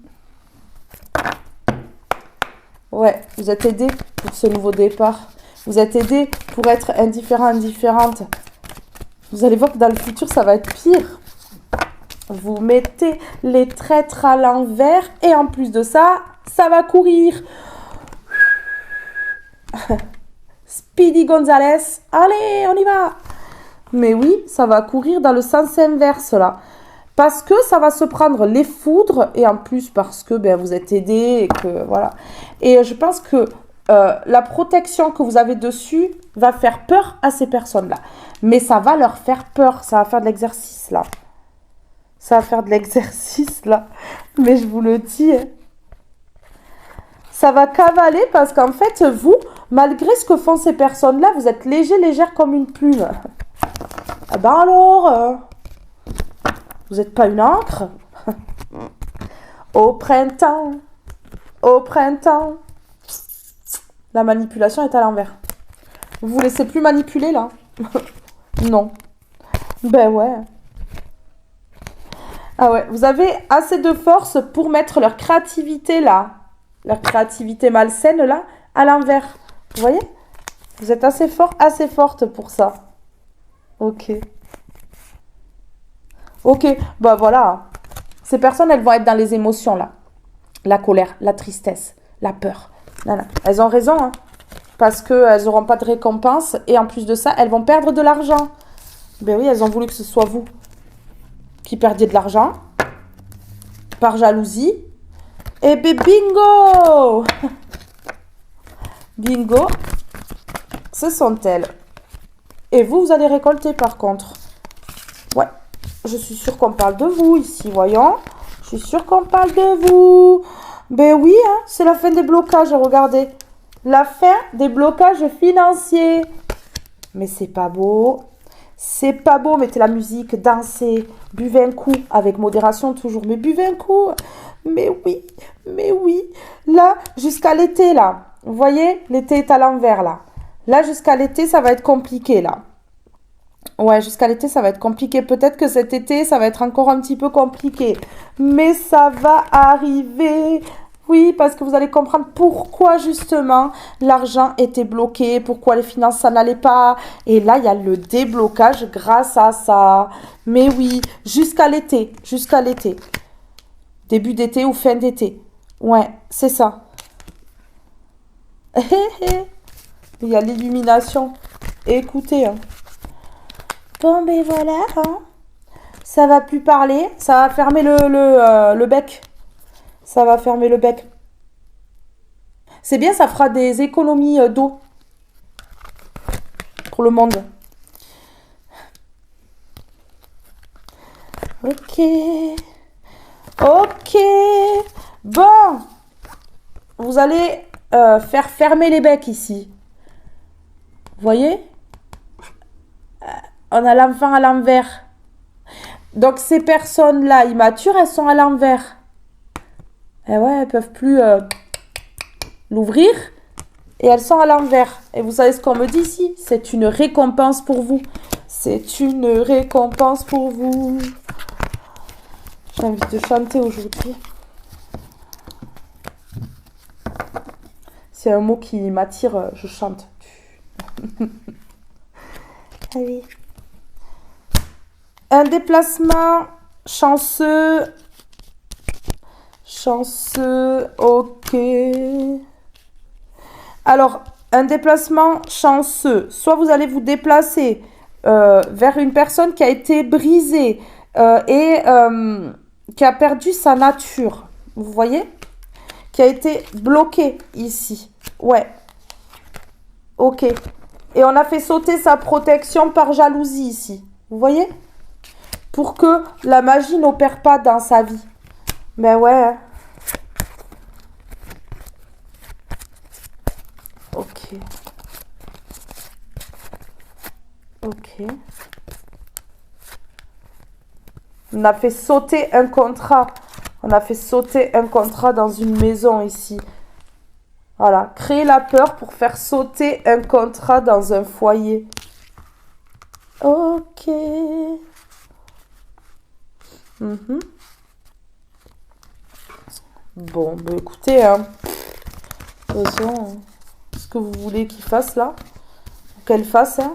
Ouais, vous êtes aidés pour ce nouveau départ. Vous êtes aidés pour être indifférente. Vous allez voir que dans le futur, ça va être pire. Vous mettez les traîtres à l'envers et en plus de ça, ça va courir. Speedy Gonzales, allez, on y va. Mais oui, ça va courir dans le sens inverse là. Parce que ça va se prendre les foudres et en plus parce que vous êtes aidés et que voilà. Et je pense que la protection que vous avez dessus va faire peur à ces personnes-là. Mais ça va leur faire peur. Ça va faire de l'exercice, là. Mais je vous le dis. Hein. Ça va cavaler parce qu'en fait, vous, malgré ce que font ces personnes-là, vous êtes légère comme une plume. Ah ben alors, vous n'êtes pas une encre. Au printemps. La manipulation est à l'envers. Vous vous laissez plus manipuler, là? Non. Ben ouais. Ah ouais, vous avez assez de force pour mettre leur créativité, là. Leur créativité malsaine, là, à l'envers. Vous voyez? Vous êtes assez fort, assez forte pour ça. Ok. Ok, bah voilà. Ces personnes, elles vont être dans les émotions, là. La colère, la tristesse, la peur. Non. Elles ont raison, hein, parce qu'elles n'auront pas de récompense et en plus de ça, elles vont perdre de l'argent. Ben oui, elles ont voulu que ce soit vous qui perdiez de l'argent par jalousie. Et ben bingo. Bingo, ce sont elles. Et vous allez récolter par contre. Ouais, je suis sûre qu'on parle de vous ici, voyons. Je suis sûre qu'on parle de vous. Ben oui, hein, c'est la fin des blocages, regardez. La fin des blocages financiers. Mais c'est pas beau. C'est pas beau, mettez la musique, dansez, buvez un coup, avec modération toujours, mais buvez un coup. Mais oui. Là, jusqu'à l'été, là. Vous voyez, l'été est à l'envers, là. Là, jusqu'à l'été, ça va être compliqué, là. Ouais, jusqu'à l'été, ça va être compliqué. Peut-être que cet été, ça va être encore un petit peu compliqué. Mais ça va arriver. Oui, parce que vous allez comprendre pourquoi justement l'argent était bloqué, pourquoi les finances ça n'allait pas. Et là, il y a le déblocage grâce à ça. Mais oui, jusqu'à l'été, jusqu'à l'été. Début d'été ou fin d'été. Ouais, c'est ça. Il y a l'illumination. Écoutez, hein. Bon, ben voilà, hein. Ça va plus parler, ça va fermer le bec. Ça va fermer le bec. C'est bien, ça fera des économies d'eau pour le monde. Ok. Ok. Bon. Vous allez faire fermer les becs ici. Vous voyez? On a l'enfant à l'envers. Donc ces personnes-là immatures, elles sont à l'envers. Et ouais, elles peuvent plus l'ouvrir. Et elles sont à l'envers. Et vous savez ce qu'on me dit ici? C'est une récompense pour vous. C'est une récompense pour vous. J'ai envie de chanter aujourd'hui. C'est un mot qui m'attire, je chante. Allez. Un déplacement chanceux. Chanceux, ok. Alors, un déplacement chanceux. Soit vous allez vous déplacer vers une personne qui a été brisée et qui a perdu sa nature. Vous voyez? Qui a été bloquée ici. Ouais. Ok. Et on a fait sauter sa protection par jalousie ici. Vous voyez? Pour que la magie n'opère pas dans sa vie. Ben ouais. Ok. Ok. On a fait sauter un contrat. On a fait sauter un contrat dans une maison ici. Voilà. Créer la peur pour faire sauter un contrat dans un foyer. Ok. Bon, bah écoutez, hein. De toute façon, ce que vous voulez qu'il fasse là, qu'elle fasse, hein.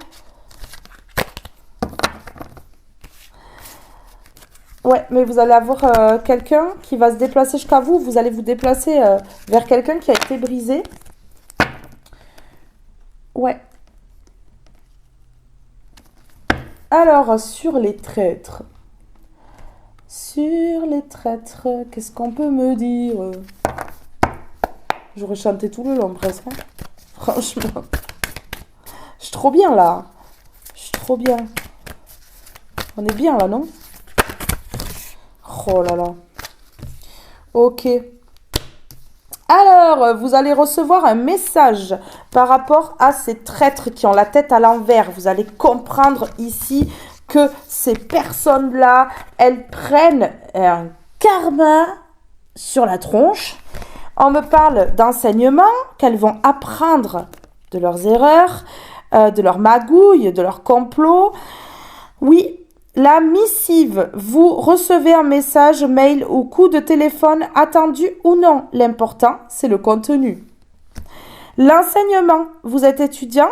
Ouais, mais vous allez avoir quelqu'un qui va se déplacer jusqu'à vous. Vous allez vous déplacer vers quelqu'un qui a été brisé. Ouais. Alors, sur les traîtres. Sur les traîtres, qu'est-ce qu'on peut me dire? J'aurais chanté tout le long presque. Hein. Franchement. Je suis trop bien là. Je suis trop bien. On est bien là, non? Oh là là. Ok. Alors, vous allez recevoir un message par rapport à ces traîtres qui ont la tête à l'envers. Vous allez comprendre ici que ces personnes-là, elles prennent un karma sur la tronche. On me parle d'enseignement, qu'elles vont apprendre de leurs erreurs, de leurs magouilles, de leurs complots. Oui. La missive, vous recevez un message, mail ou coup de téléphone attendu ou non. L'important, c'est le contenu. L'enseignement, vous êtes étudiant,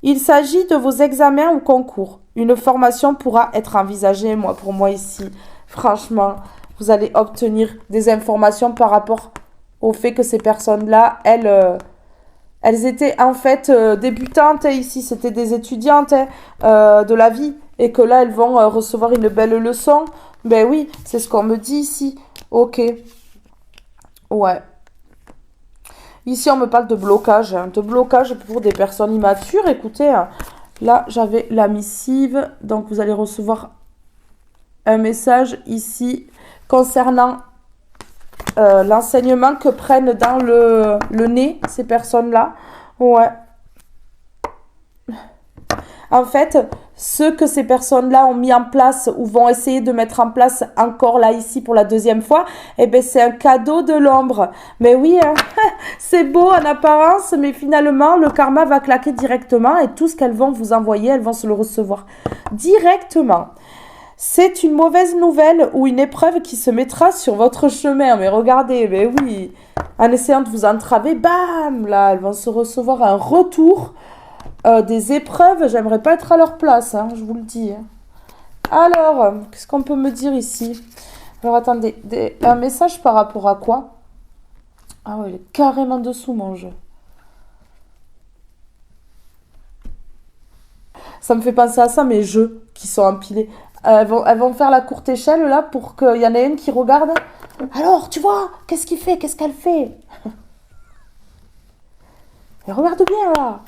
il s'agit de vos examens ou concours. Une formation pourra être envisagée, pour moi ici. Franchement, vous allez obtenir des informations par rapport au fait que ces personnes-là, elles étaient en fait débutantes. Ici, c'était des étudiantes de la vie. Et que là, elles vont recevoir une belle leçon. Ben oui, c'est ce qu'on me dit ici. Ok. Ouais. Ici, on me parle de blocage. Hein, de blocage pour des personnes immatures. Écoutez, hein, là, j'avais la missive. Donc, vous allez recevoir un message ici concernant l'enseignement que prennent dans le nez ces personnes-là. Ouais. En fait, ce que ces personnes-là ont mis en place ou vont essayer de mettre en place encore là ici pour la deuxième fois, eh ben c'est un cadeau de l'ombre. Mais oui, hein, c'est beau en apparence, mais finalement, le karma va claquer directement et tout ce qu'elles vont vous envoyer, elles vont se le recevoir directement. C'est une mauvaise nouvelle ou une épreuve qui se mettra sur votre chemin. Mais regardez, mais oui, En essayant de vous entraver, bam, là, elles vont se recevoir un retour des épreuves. J'aimerais pas être à leur place, hein, je vous le dis. Alors, qu'est-ce qu'on peut me dire ici? Alors, attendez, un message par rapport à quoi? Ah ouais, il est carrément dessous, mon jeu. Ça me fait penser à ça, mes jeux qui sont empilés. Elles vont faire la courte échelle, là, pour qu'il y en ait une qui regarde. Alors, tu vois, qu'est-ce qu'il fait? Qu'est-ce qu'elle fait? Et regarde bien, là.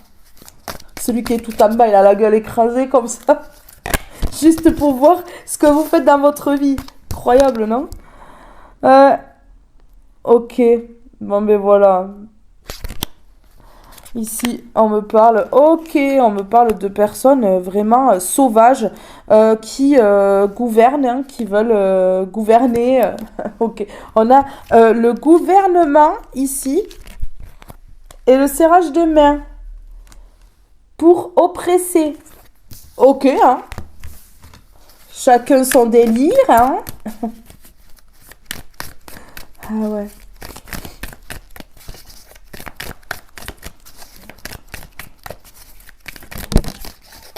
Celui qui est tout en bas, il a la gueule écrasée, comme ça. Juste pour voir ce que vous faites dans votre vie. Incroyable, non? Ok. Bon, ben voilà. Ici, on me parle, on me parle de personnes vraiment sauvages qui gouvernent, hein, qui veulent gouverner. Ok, on a le gouvernement ici et le serrage de main pour oppresser. Ok, hein. Chacun son délire, hein. Ah ouais.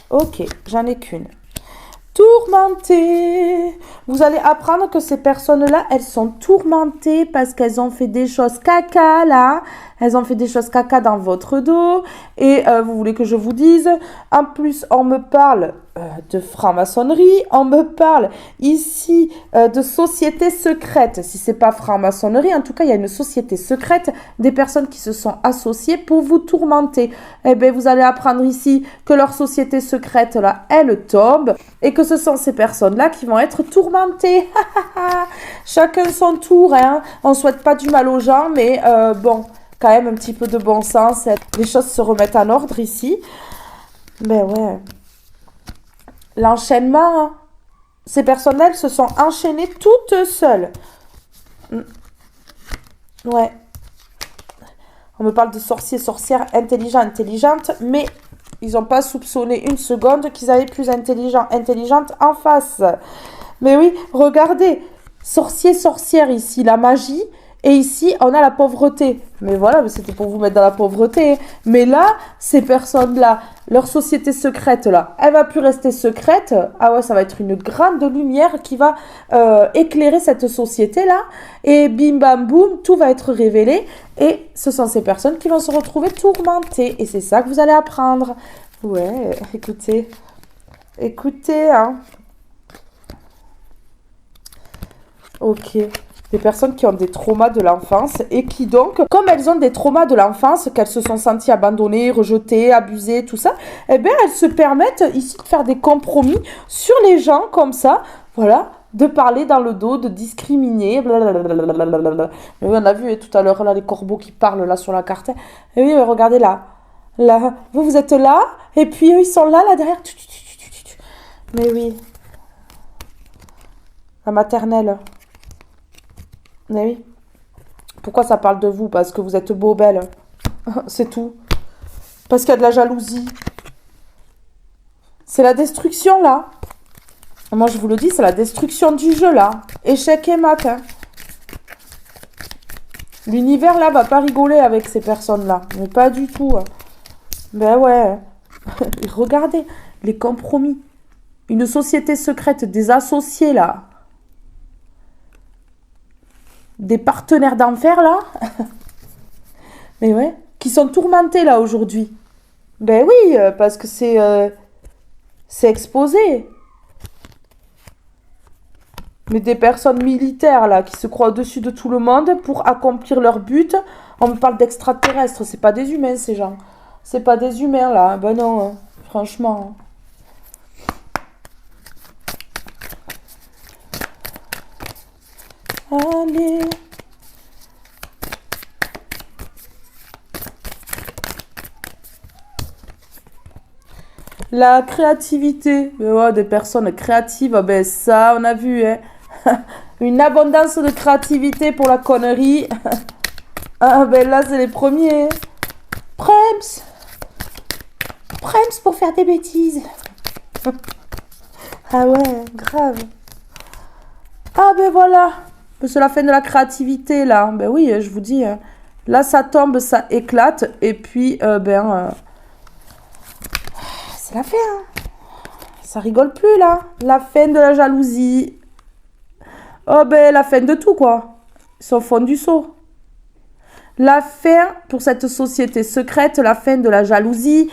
Ok, j'en ai qu'une. Tourmentées. Vous allez apprendre que ces personnes-là, elles sont tourmentées parce qu'elles ont fait des choses caca, là. Elles ont fait des choses caca dans votre dos. Et vous voulez que je vous dise. En plus, on me parle de franc-maçonnerie. On me parle ici de société secrète. Si c'est pas franc-maçonnerie, en tout cas, il y a une société secrète des personnes qui se sont associées pour vous tourmenter. Eh bien, vous allez apprendre ici que leur société secrète, là, elle tombe. Et que ce sont ces personnes-là qui vont être tourmentées. Chacun son tour, hein. On ne souhaite pas du mal aux gens, mais bon, quand même un petit peu de bon sens. Les choses se remettent en ordre ici. Mais ouais. L'enchaînement, hein. Ces personnes-là, elles se sont enchaînées toutes seules. Ouais. On me parle de sorciers, sorcières intelligents, intelligentes, mais ils n'ont pas soupçonné une seconde qu'ils avaient plus intelligents, intelligentes en face. Mais oui, regardez, sorcier, sorcière ici, la magie, et ici, on a la pauvreté. Mais voilà, c'était pour vous mettre dans la pauvreté. Mais là, ces personnes-là, leur société secrète, là, elle va plus rester secrète. Ah ouais, ça va être une grande lumière qui va éclairer cette société-là. Et bim, bam, boum, tout va être révélé. Et ce sont ces personnes qui vont se retrouver tourmentées. Et c'est ça que vous allez apprendre. Ouais, écoutez. Écoutez, hein. Ok. Des personnes qui ont des traumas de l'enfance et qui donc, comme elles ont des traumas de l'enfance, qu'elles se sont senties abandonnées, rejetées, abusées, tout ça, eh bien elles se permettent ici de faire des compromis sur les gens comme ça, voilà, de parler dans le dos, de discriminer, blablabla. Mais oui, on a vu tout à l'heure là les corbeaux qui parlent là sur la carte. Et oui, regardez là, là, vous êtes là, et puis eux ils sont là derrière. Mais oui, la maternelle. Mais oui. Pourquoi ça parle de vous? Parce que vous êtes beau, belle. C'est tout. Parce qu'il y a de la jalousie. C'est la destruction, là. Moi, je vous le dis, c'est la destruction du jeu, là. Échec et mat. Hein. L'univers, là, va pas rigoler avec ces personnes-là. Mais pas du tout. Hein. Ben ouais. Regardez, les compromis. Une société secrète, des associés, là. Des partenaires d'enfer, là. Mais ouais. Qui sont tourmentés, là, aujourd'hui. Ben oui, parce que c'est exposé. Mais des personnes militaires, là, qui se croient au-dessus de tout le monde pour accomplir leur but. On me parle d'extraterrestres. C'est pas des humains, ces gens. C'est pas des humains, là. Ben non, hein. Franchement. Allez. La créativité. Ouais, des personnes créatives, ben ça, on a vu, hein. Une abondance de créativité pour la connerie. Ah, ben là, c'est les premiers. Prems. Prems pour faire des bêtises. Ah ouais, grave. Ah ben voilà. C'est la fin de la créativité, là. Ben oui, je vous dis. Là, ça tombe, ça éclate. Et puis, c'est la fin. Hein. Ça rigole plus, là. La fin de la jalousie. Oh, ben, la fin de tout, quoi. Ils sont au fond du seau. La fin pour cette société secrète, la fin de la jalousie,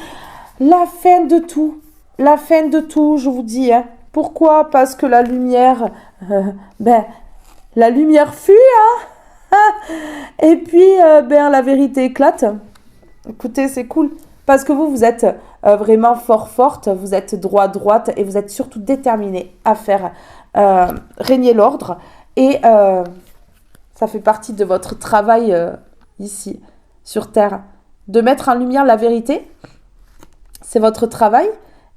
la fin de tout. La fin de tout, je vous dis. Hein. Pourquoi? Parce que la lumière, la lumière fut, hein. Et puis, la vérité éclate. Écoutez, c'est cool. Parce que vous êtes vraiment forte, vous êtes droite et vous êtes surtout déterminée à faire régner l'ordre. Et ça fait partie de votre travail ici, sur Terre. De mettre en lumière la vérité, c'est votre travail.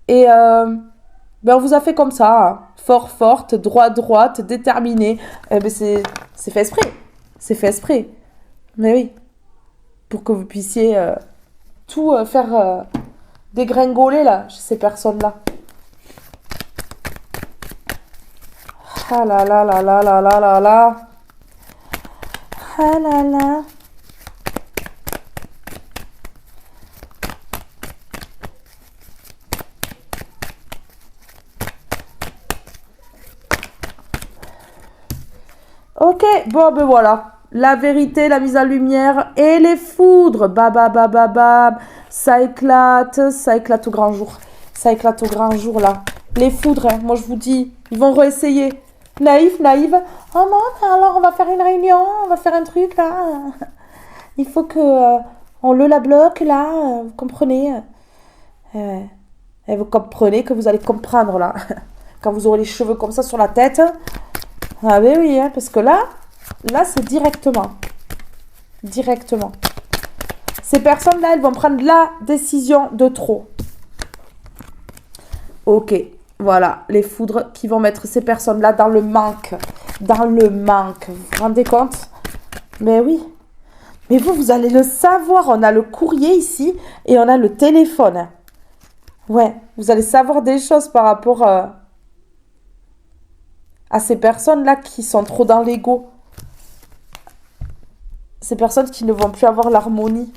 Et on vous a fait comme ça, hein. Forte, droite, déterminée. C'est fait exprès. C'est fait exprès. Mais oui. Pour que vous puissiez tout faire dégringoler, là, chez ces personnes-là. Ah là là là là là là là là. Ah là là. Ok, bon ben voilà. La vérité, la mise en lumière et les foudres. Bam. Ça éclate au grand jour. Ça éclate au grand jour là. Les foudres, hein, moi je vous dis, ils vont réessayer. Naïve. Oh non, alors on va faire une réunion, on va faire un truc là. Il faut que on la bloque là, vous comprenez. Et vous comprenez que vous allez comprendre là. Quand vous aurez les cheveux comme ça sur la tête. Ah ben oui, hein, parce que là c'est directement. Ces personnes-là, elles vont prendre la décision de trop. Ok, voilà, les foudres qui vont mettre ces personnes-là dans le manque. Vous vous rendez compte? Mais oui. Mais vous allez le savoir. On a le courrier ici et on a le téléphone. Ouais, vous allez savoir des choses par rapport à ces personnes-là qui sont trop dans l'ego. Ces personnes qui ne vont plus avoir l'harmonie.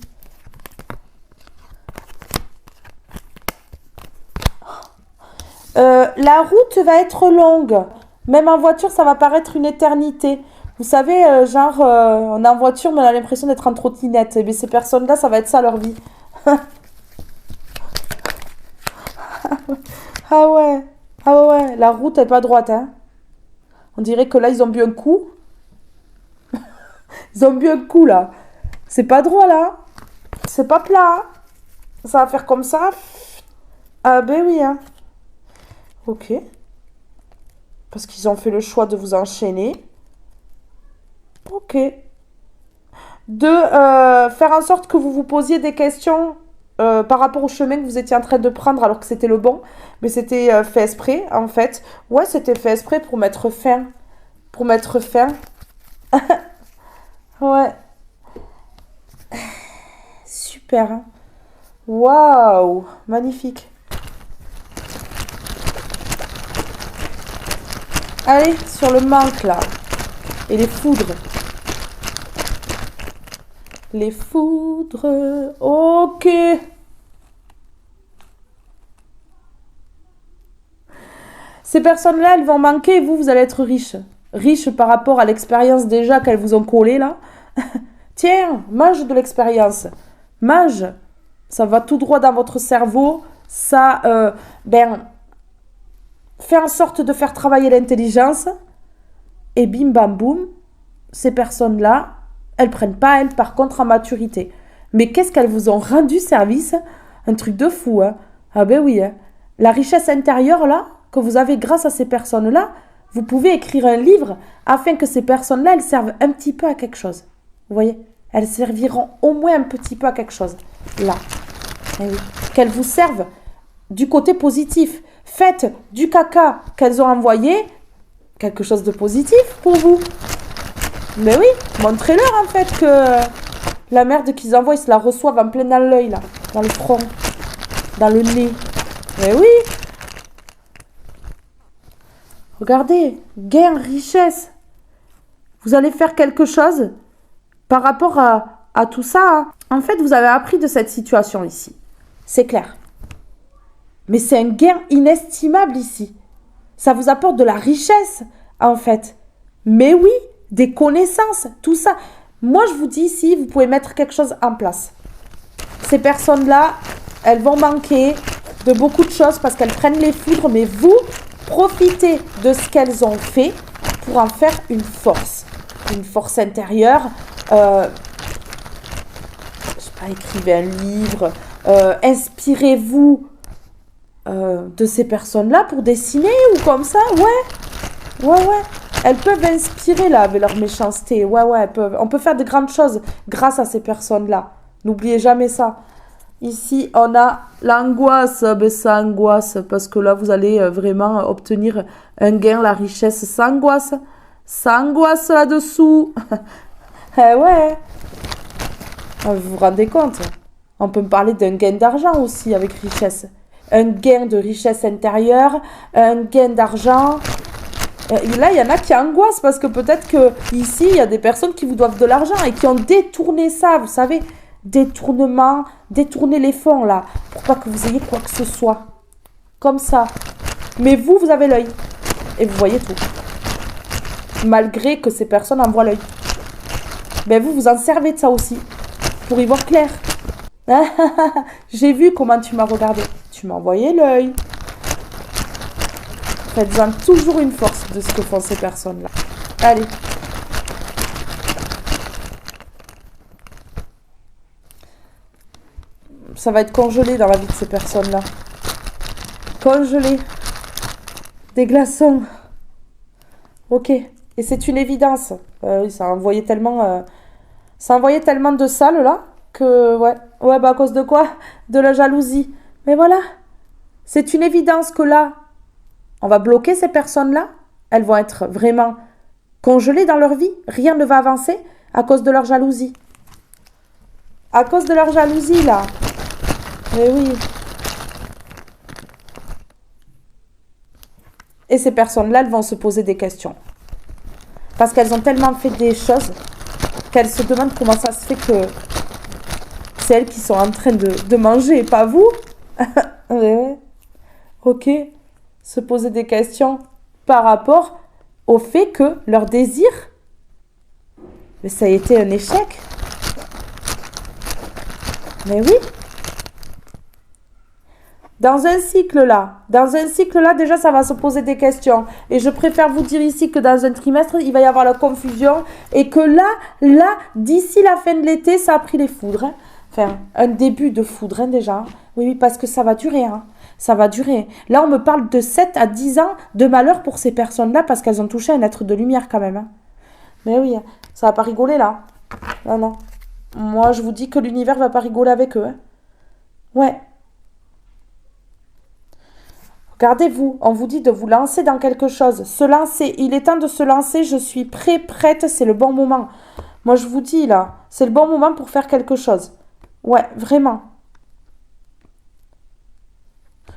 La route va être longue. Même en voiture, ça va paraître une éternité. Vous savez, on est en voiture, mais on a l'impression d'être en trottinette. Et bien, ces personnes-là, ça va être ça leur vie. Ah ouais, la route est pas droite, hein. On dirait que là, ils ont bu un coup. Ils ont bu un coup, là. C'est pas droit, là. C'est pas plat. Ça va faire comme ça. Ah ben oui, hein. Ok. Parce qu'ils ont fait le choix de vous enchaîner. Ok. De faire en sorte que vous vous posiez des questions par rapport au chemin que vous étiez en train de prendre alors que c'était le bon. Mais c'était fait exprès, en fait. Ouais, c'était fait exprès pour mettre fin. Ouais. Super. Hein. Waouh. Magnifique. Allez, sur le manque, là. Et les foudres. Les foudres. Ok. Ces personnes-là, elles vont manquer et vous allez être riche. Riche par rapport à l'expérience déjà qu'elles vous ont collé, là. Tiens, mange de l'expérience. Mange. Ça va tout droit dans votre cerveau. Ça, fait en sorte de faire travailler l'intelligence. Et bim, bam, boum. Ces personnes-là, elles prennent pas, elles, par contre, en maturité. Mais qu'est-ce qu'elles vous ont rendu service? Un truc de fou, hein. Ah ben oui, hein. La richesse intérieure, là, que vous avez grâce à ces personnes-là, vous pouvez écrire un livre afin que ces personnes-là, elles servent un petit peu à quelque chose. Vous voyez? Elles serviront au moins un petit peu à quelque chose. Là. Eh oui. Qu'elles vous servent du côté positif. Faites du caca qu'elles ont envoyé quelque chose de positif pour vous. Mais oui, montrez-leur en fait que la merde qu'ils envoient, ils se la reçoivent en plein dans l'œil, là, dans le front, dans le nez. Mais oui. Regardez, gain, richesse. Vous allez faire quelque chose par rapport à tout ça. Hein. En fait, vous avez appris de cette situation ici. C'est clair. Mais c'est un gain inestimable ici. Ça vous apporte de la richesse, en fait. Mais oui, des connaissances, tout ça. Moi, je vous dis ici, vous pouvez mettre quelque chose en place. Ces personnes-là, elles vont manquer de beaucoup de choses parce qu'elles prennent les foudres, mais vous, profitez de ce qu'elles ont fait pour en faire une force intérieure. Je sais pas, écrivez un livre, inspirez-vous de ces personnes-là pour dessiner ou comme ça, ouais. Elles peuvent inspirer là avec leur méchanceté, ouais, elles peuvent. On peut faire de grandes choses grâce à ces personnes-là. N'oubliez jamais ça. Ici, on a l'angoisse, ben ça angoisse, parce que là, vous allez vraiment obtenir un gain, la richesse, ça angoisse là-dessous. Eh ouais. Vous vous rendez compte? On peut me parler d'un gain d'argent aussi avec richesse. Un gain de richesse intérieure, un gain d'argent. Là, il y en a qui angoissent parce que peut-être que ici, il y a des personnes qui vous doivent de l'argent et qui ont détourné ça, vous savez, détourner les fonds là, pour pas que vous ayez quoi que ce soit. Comme ça. Mais vous avez l'œil. Et vous voyez tout. Malgré que ces personnes envoient l'œil. Ben vous en servez de ça aussi. Pour y voir clair. J'ai vu comment tu m'as regardé. Tu m'as envoyé l'œil. Faites-en toujours une force de ce que font ces personnes-là. Allez. Ça va être congelé dans la vie de ces personnes-là. Congelé. Des glaçons. Ok. Et c'est une évidence. Oui, ça a envoyé tellement de salles là que ouais, bah à cause de quoi? De la jalousie. Mais voilà. C'est une évidence que là, on va bloquer ces personnes-là. Elles vont être vraiment congelées dans leur vie. Rien ne va avancer à cause de leur jalousie. À cause de leur jalousie, là. Mais oui. Et ces personnes-là, elles vont se poser des questions. Parce qu'elles ont tellement fait des choses qu'elles se demandent comment ça se fait que c'est elles qui sont en train de manger et pas vous. Ouais. Ok. Se poser des questions par rapport au fait que leur désir, mais ça a été un échec. Mais oui. Dans un cycle là, déjà ça va se poser des questions. Et je préfère vous dire ici que dans un trimestre, il va y avoir la confusion. Et que là, d'ici la fin de l'été, ça a pris les foudres. Hein. Enfin, un début de foudre hein, déjà. Oui, parce que ça va durer. Hein. Ça va durer. Là, on me parle de 7 à 10 ans de malheur pour ces personnes-là parce qu'elles ont touché un être de lumière quand même. Hein. Mais oui, ça va pas rigoler là. Non. Moi, je vous dis que l'univers va pas rigoler avec eux. Hein. Ouais. Regardez-vous, on vous dit de vous lancer dans quelque chose. Se lancer, il est temps de se lancer, je suis prête, c'est le bon moment. Moi, je vous dis là, c'est le bon moment pour faire quelque chose. Ouais, vraiment.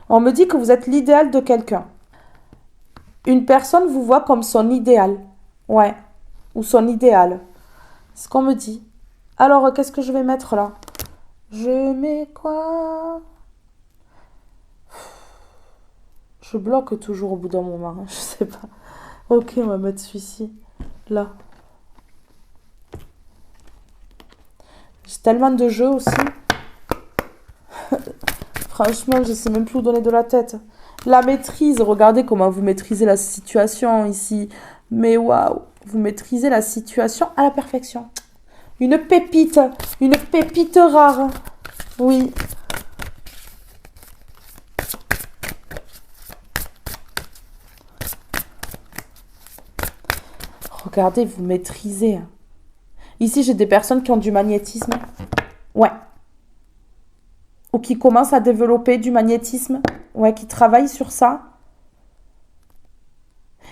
On me dit que vous êtes l'idéal de quelqu'un. Une personne vous voit comme son idéal. Ouais, ou son idéal. C'est ce qu'on me dit. Alors, qu'est-ce que je vais mettre là? Je mets quoi? Je bloque toujours au bout d'un moment, hein, je sais pas. Ok, on va mettre celui-ci, là. J'ai tellement de jeux aussi. Franchement, je sais même plus où donner de la tête. La maîtrise, regardez comment vous maîtrisez la situation ici. Mais waouh, vous maîtrisez la situation à la perfection. Une pépite rare. Oui. Regardez, vous maîtrisez. Ici, j'ai des personnes qui ont du magnétisme. Ouais. Ou qui commencent à développer du magnétisme. Ouais, qui travaillent sur ça.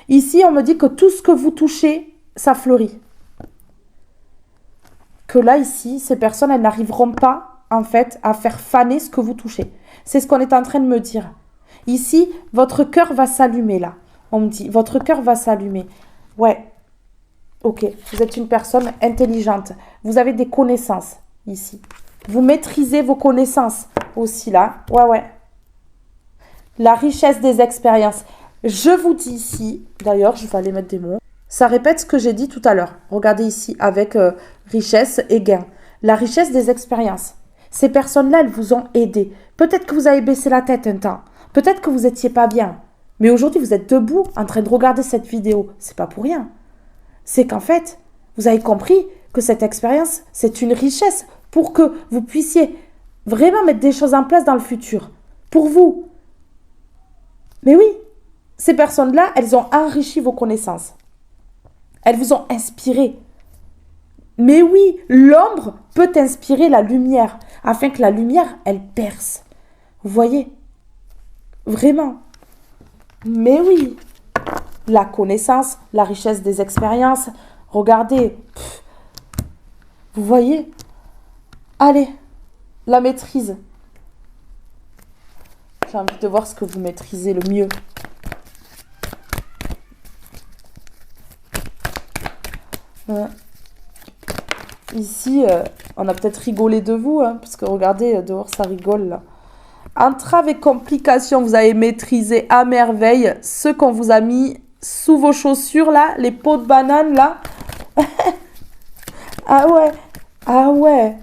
Ici, on me dit que tout ce que vous touchez, ça fleurit. Que là, ici, ces personnes, elles n'arriveront pas, en fait, à faire faner ce que vous touchez. C'est ce qu'on est en train de me dire. Ici, votre cœur va s'allumer, là. On me dit, votre cœur va s'allumer. Ouais. Ok, vous êtes une personne intelligente. Vous avez des connaissances ici. Vous maîtrisez vos connaissances aussi là. Ouais, ouais. La richesse des expériences. Je vous dis ici, d'ailleurs, je vais aller mettre des mots. Ça répète ce que j'ai dit tout à l'heure. Regardez ici, avec richesse et gain. La richesse des expériences. Ces personnes-là, elles vous ont aidé. Peut-être que vous avez baissé la tête un temps. Peut-être que vous n'étiez pas bien. Mais aujourd'hui, vous êtes debout en train de regarder cette vidéo. C'est pas pour rien. C'est qu'en fait, vous avez compris que cette expérience, c'est une richesse pour que vous puissiez vraiment mettre des choses en place dans le futur. Pour vous. Mais oui, ces personnes-là, elles ont enrichi vos connaissances. Elles vous ont inspiré. Mais oui, l'ombre peut inspirer la lumière, afin que la lumière, elle perce. Vous voyez? Vraiment. Mais oui, la connaissance, la richesse des expériences. Regardez. Vous voyez? Allez, la maîtrise. J'ai envie de voir ce que vous maîtrisez le mieux. Ici, on a peut-être rigolé de vous, hein, parce que regardez, dehors, ça rigole, là. Entrave et complications, vous avez maîtrisé à merveille ce qu'on vous a mis sous vos chaussures, là, les pots de banane, là. Ah ouais, ah ouais.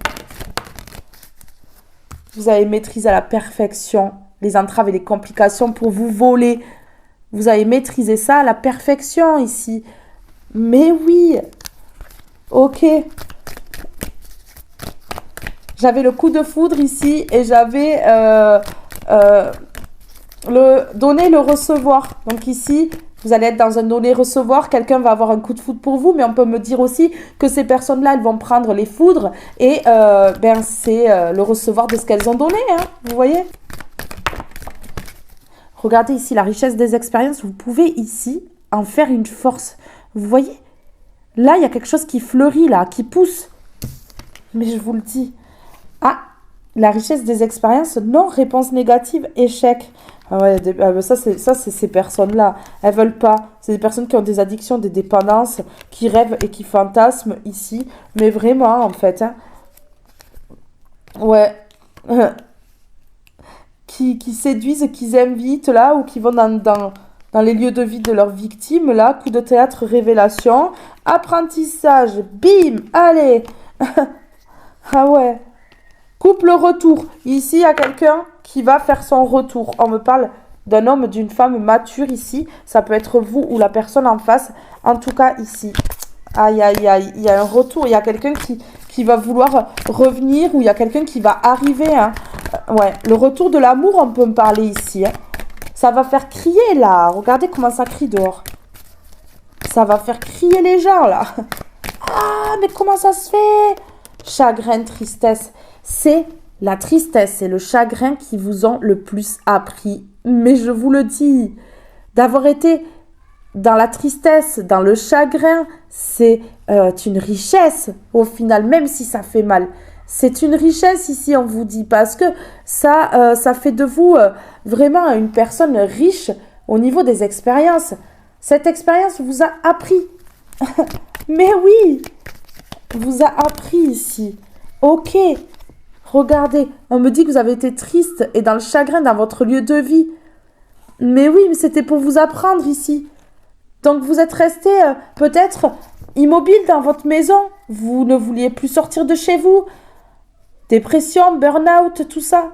Vous avez maîtrisé à la perfection les entraves et les complications pour vous voler. Vous avez maîtrisé ça à la perfection, ici. Mais oui. Ok. J'avais le coup de foudre ici et j'avais le donner, le recevoir. Donc ici, vous allez être dans un donner-recevoir. Quelqu'un va avoir un coup de foudre pour vous, mais on peut me dire aussi que ces personnes-là, elles vont prendre les foudres et c'est le recevoir de ce qu'elles ont donné. Hein, vous voyez? Regardez ici la richesse des expériences. Vous pouvez ici en faire une force. Vous voyez? Là, il y a quelque chose qui fleurit, là, qui pousse. Mais je vous le dis. Ah, la richesse des expériences, non, réponse négative, échec. Ah ouais, ça c'est ces personnes-là. Elles veulent pas. C'est des personnes qui ont des addictions, des dépendances, qui rêvent et qui fantasment ici. Mais vraiment, en fait. Hein. Ouais. Qui séduisent, qui invitent là, ou qui vont dans les lieux de vie de leurs victimes, là. Coup de théâtre, révélation. Apprentissage, bim, allez. Ah ouais. Couple retour. Ici, il y a quelqu'un qui va faire son retour. On me parle d'un homme, d'une femme mature ici. Ça peut être vous ou la personne en face. En tout cas, ici. Aïe, aïe, aïe. Il y a un retour. Il y a quelqu'un qui va vouloir revenir ou il y a quelqu'un qui va arriver. Hein. Ouais, le retour de l'amour, on peut me parler ici. Hein. Ça va faire crier, là. Regardez comment ça crie dehors. Ça va faire crier les gens, là. Ah, mais comment ça se fait? Chagrin, tristesse. C'est la tristesse et le chagrin qui vous ont le plus appris. Mais je vous le dis, d'avoir été dans la tristesse, dans le chagrin, c'est une richesse au final, même si ça fait mal. C'est une richesse ici, on vous dit, parce que ça fait de vous vraiment une personne riche au niveau des expériences. Cette expérience vous a appris. Mais oui, vous a appris ici. Ok. Regardez, on me dit que vous avez été triste et dans le chagrin dans votre lieu de vie. Mais oui, mais c'était pour vous apprendre ici. Donc vous êtes resté peut-être immobile dans votre maison. Vous ne vouliez plus sortir de chez vous. Dépression, burn-out, tout ça.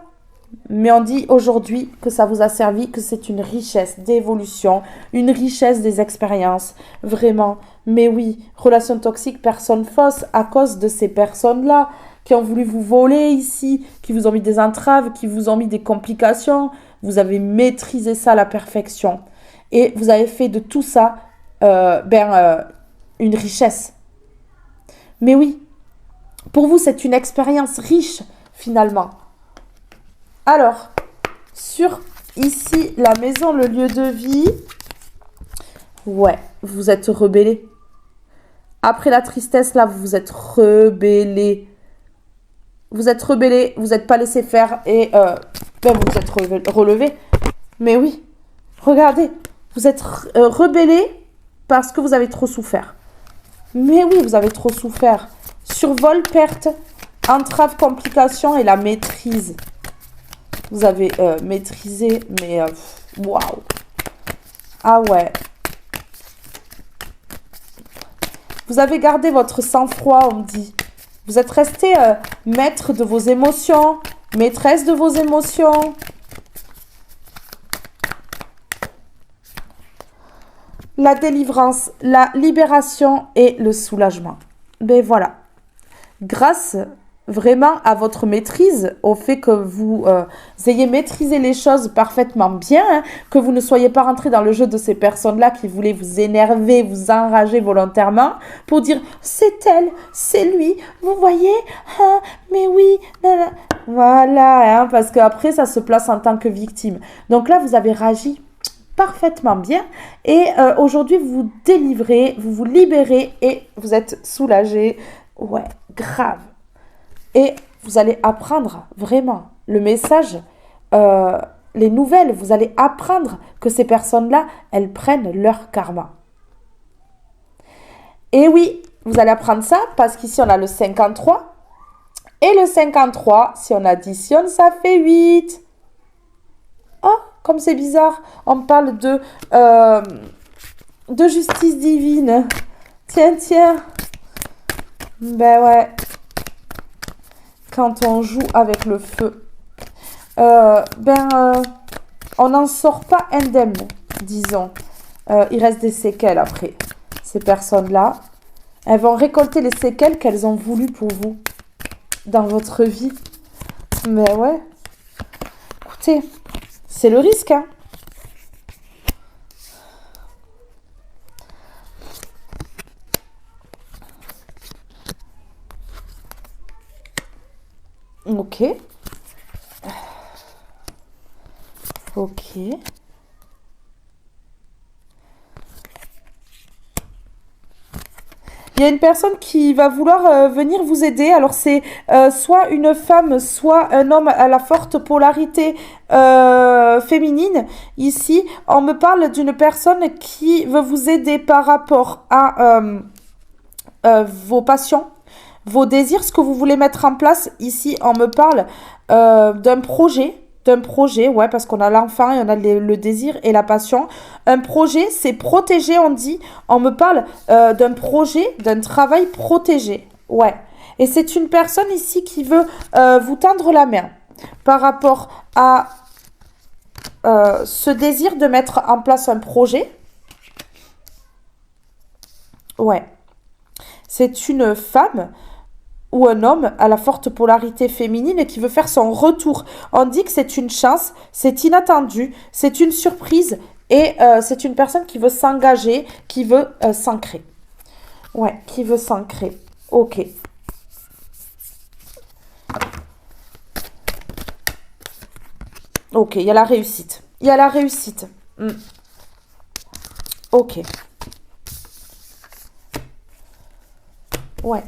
Mais on dit aujourd'hui que ça vous a servi, que c'est une richesse d'évolution, une richesse des expériences. Vraiment. Mais oui, relation toxique, personne fausse à cause de ces personnes-là. Qui ont voulu vous voler ici, qui vous ont mis des entraves, qui vous ont mis des complications. Vous avez maîtrisé ça à la perfection. Et vous avez fait de tout ça une richesse. Mais oui, pour vous, c'est une expérience riche, finalement. Alors, sur ici, la maison, le lieu de vie, ouais, vous êtes rebellé. Après la tristesse, là, vous vous êtes rebellé. Vous êtes rebellé, vous n'êtes pas laissé faire et vous vous êtes relevé. Mais oui, regardez, vous êtes rebellé parce que vous avez trop souffert. Mais oui, vous avez trop souffert. Survol, perte, entrave, complication et la maîtrise. Vous avez maîtrisé, mais waouh. Ah ouais. Vous avez gardé votre sang-froid, on me dit. Vous êtes resté maître de vos émotions, maîtresse de vos émotions. La délivrance, la libération et le soulagement. Ben voilà. Grâce vraiment à votre maîtrise, au fait que vous ayez maîtrisé les choses parfaitement bien, hein, que vous ne soyez pas rentré dans le jeu de ces personnes-là qui voulaient vous énerver, vous enrager volontairement, pour dire c'est elle, c'est lui, vous voyez, hein, mais oui, nanana. Voilà, hein, parce qu'après ça se place en tant que victime. Donc là, vous avez réagi parfaitement bien et aujourd'hui vous vous délivrez, vous vous libérez et vous êtes soulagé. Ouais, grave. Et vous allez apprendre vraiment le message, les nouvelles, vous allez apprendre que ces personnes-là, elles prennent leur karma. Et oui, vous allez apprendre ça parce qu'ici on a le 53 et le 53, si on additionne, ça fait 8. Oh, comme c'est bizarre, on parle de justice divine. Tiens, tiens. Ben ouais. Quand on joue avec le feu, on n'en sort pas indemne, disons. Il reste des séquelles après. Ces personnes-là, elles vont récolter les séquelles qu'elles ont voulu pour vous dans votre vie. Mais ouais, écoutez, c'est le risque, hein. Ok. Ok. Il y a une personne qui va vouloir venir vous aider. Alors c'est soit une femme, soit un homme à la forte polarité féminine. Ici, on me parle d'une personne qui veut vous aider par rapport à vos passions, vos désirs, ce que vous voulez mettre en place. Ici, on me parle d'un projet. Ouais, parce qu'on a l'enfant et on a le désir et la passion. Un projet, c'est protégé, on dit. On me parle d'un projet, d'un travail protégé. Ouais. Et c'est une personne ici qui veut vous tendre la main par rapport à ce désir de mettre en place un projet. Ouais. C'est une femme ou un homme à la forte polarité féminine et qui veut faire son retour. On dit que c'est une chance, c'est inattendu, c'est une surprise et c'est une personne qui veut s'engager, qui veut s'ancrer. Ouais, qui veut s'ancrer. Ok. Ok, il y a la réussite. Il y a la réussite. Ok. Ouais.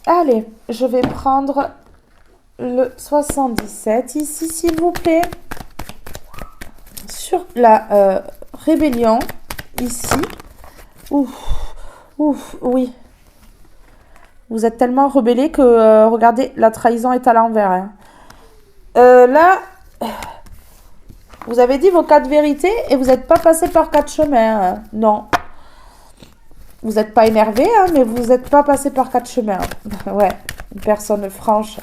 Allez, je vais prendre le 77 ici, s'il vous plaît. Sur la rébellion, ici. Ouf, ouf, oui. Vous êtes tellement rebellés que, regardez, la trahison est à l'envers. Hein. Là, vous avez dit vos 4 vérités et vous n'êtes pas passé par 4 chemins. Hein. Non. Vous n'êtes pas énervé, hein, mais vous n'êtes pas passé par 4 chemins. Ouais, une personne franche.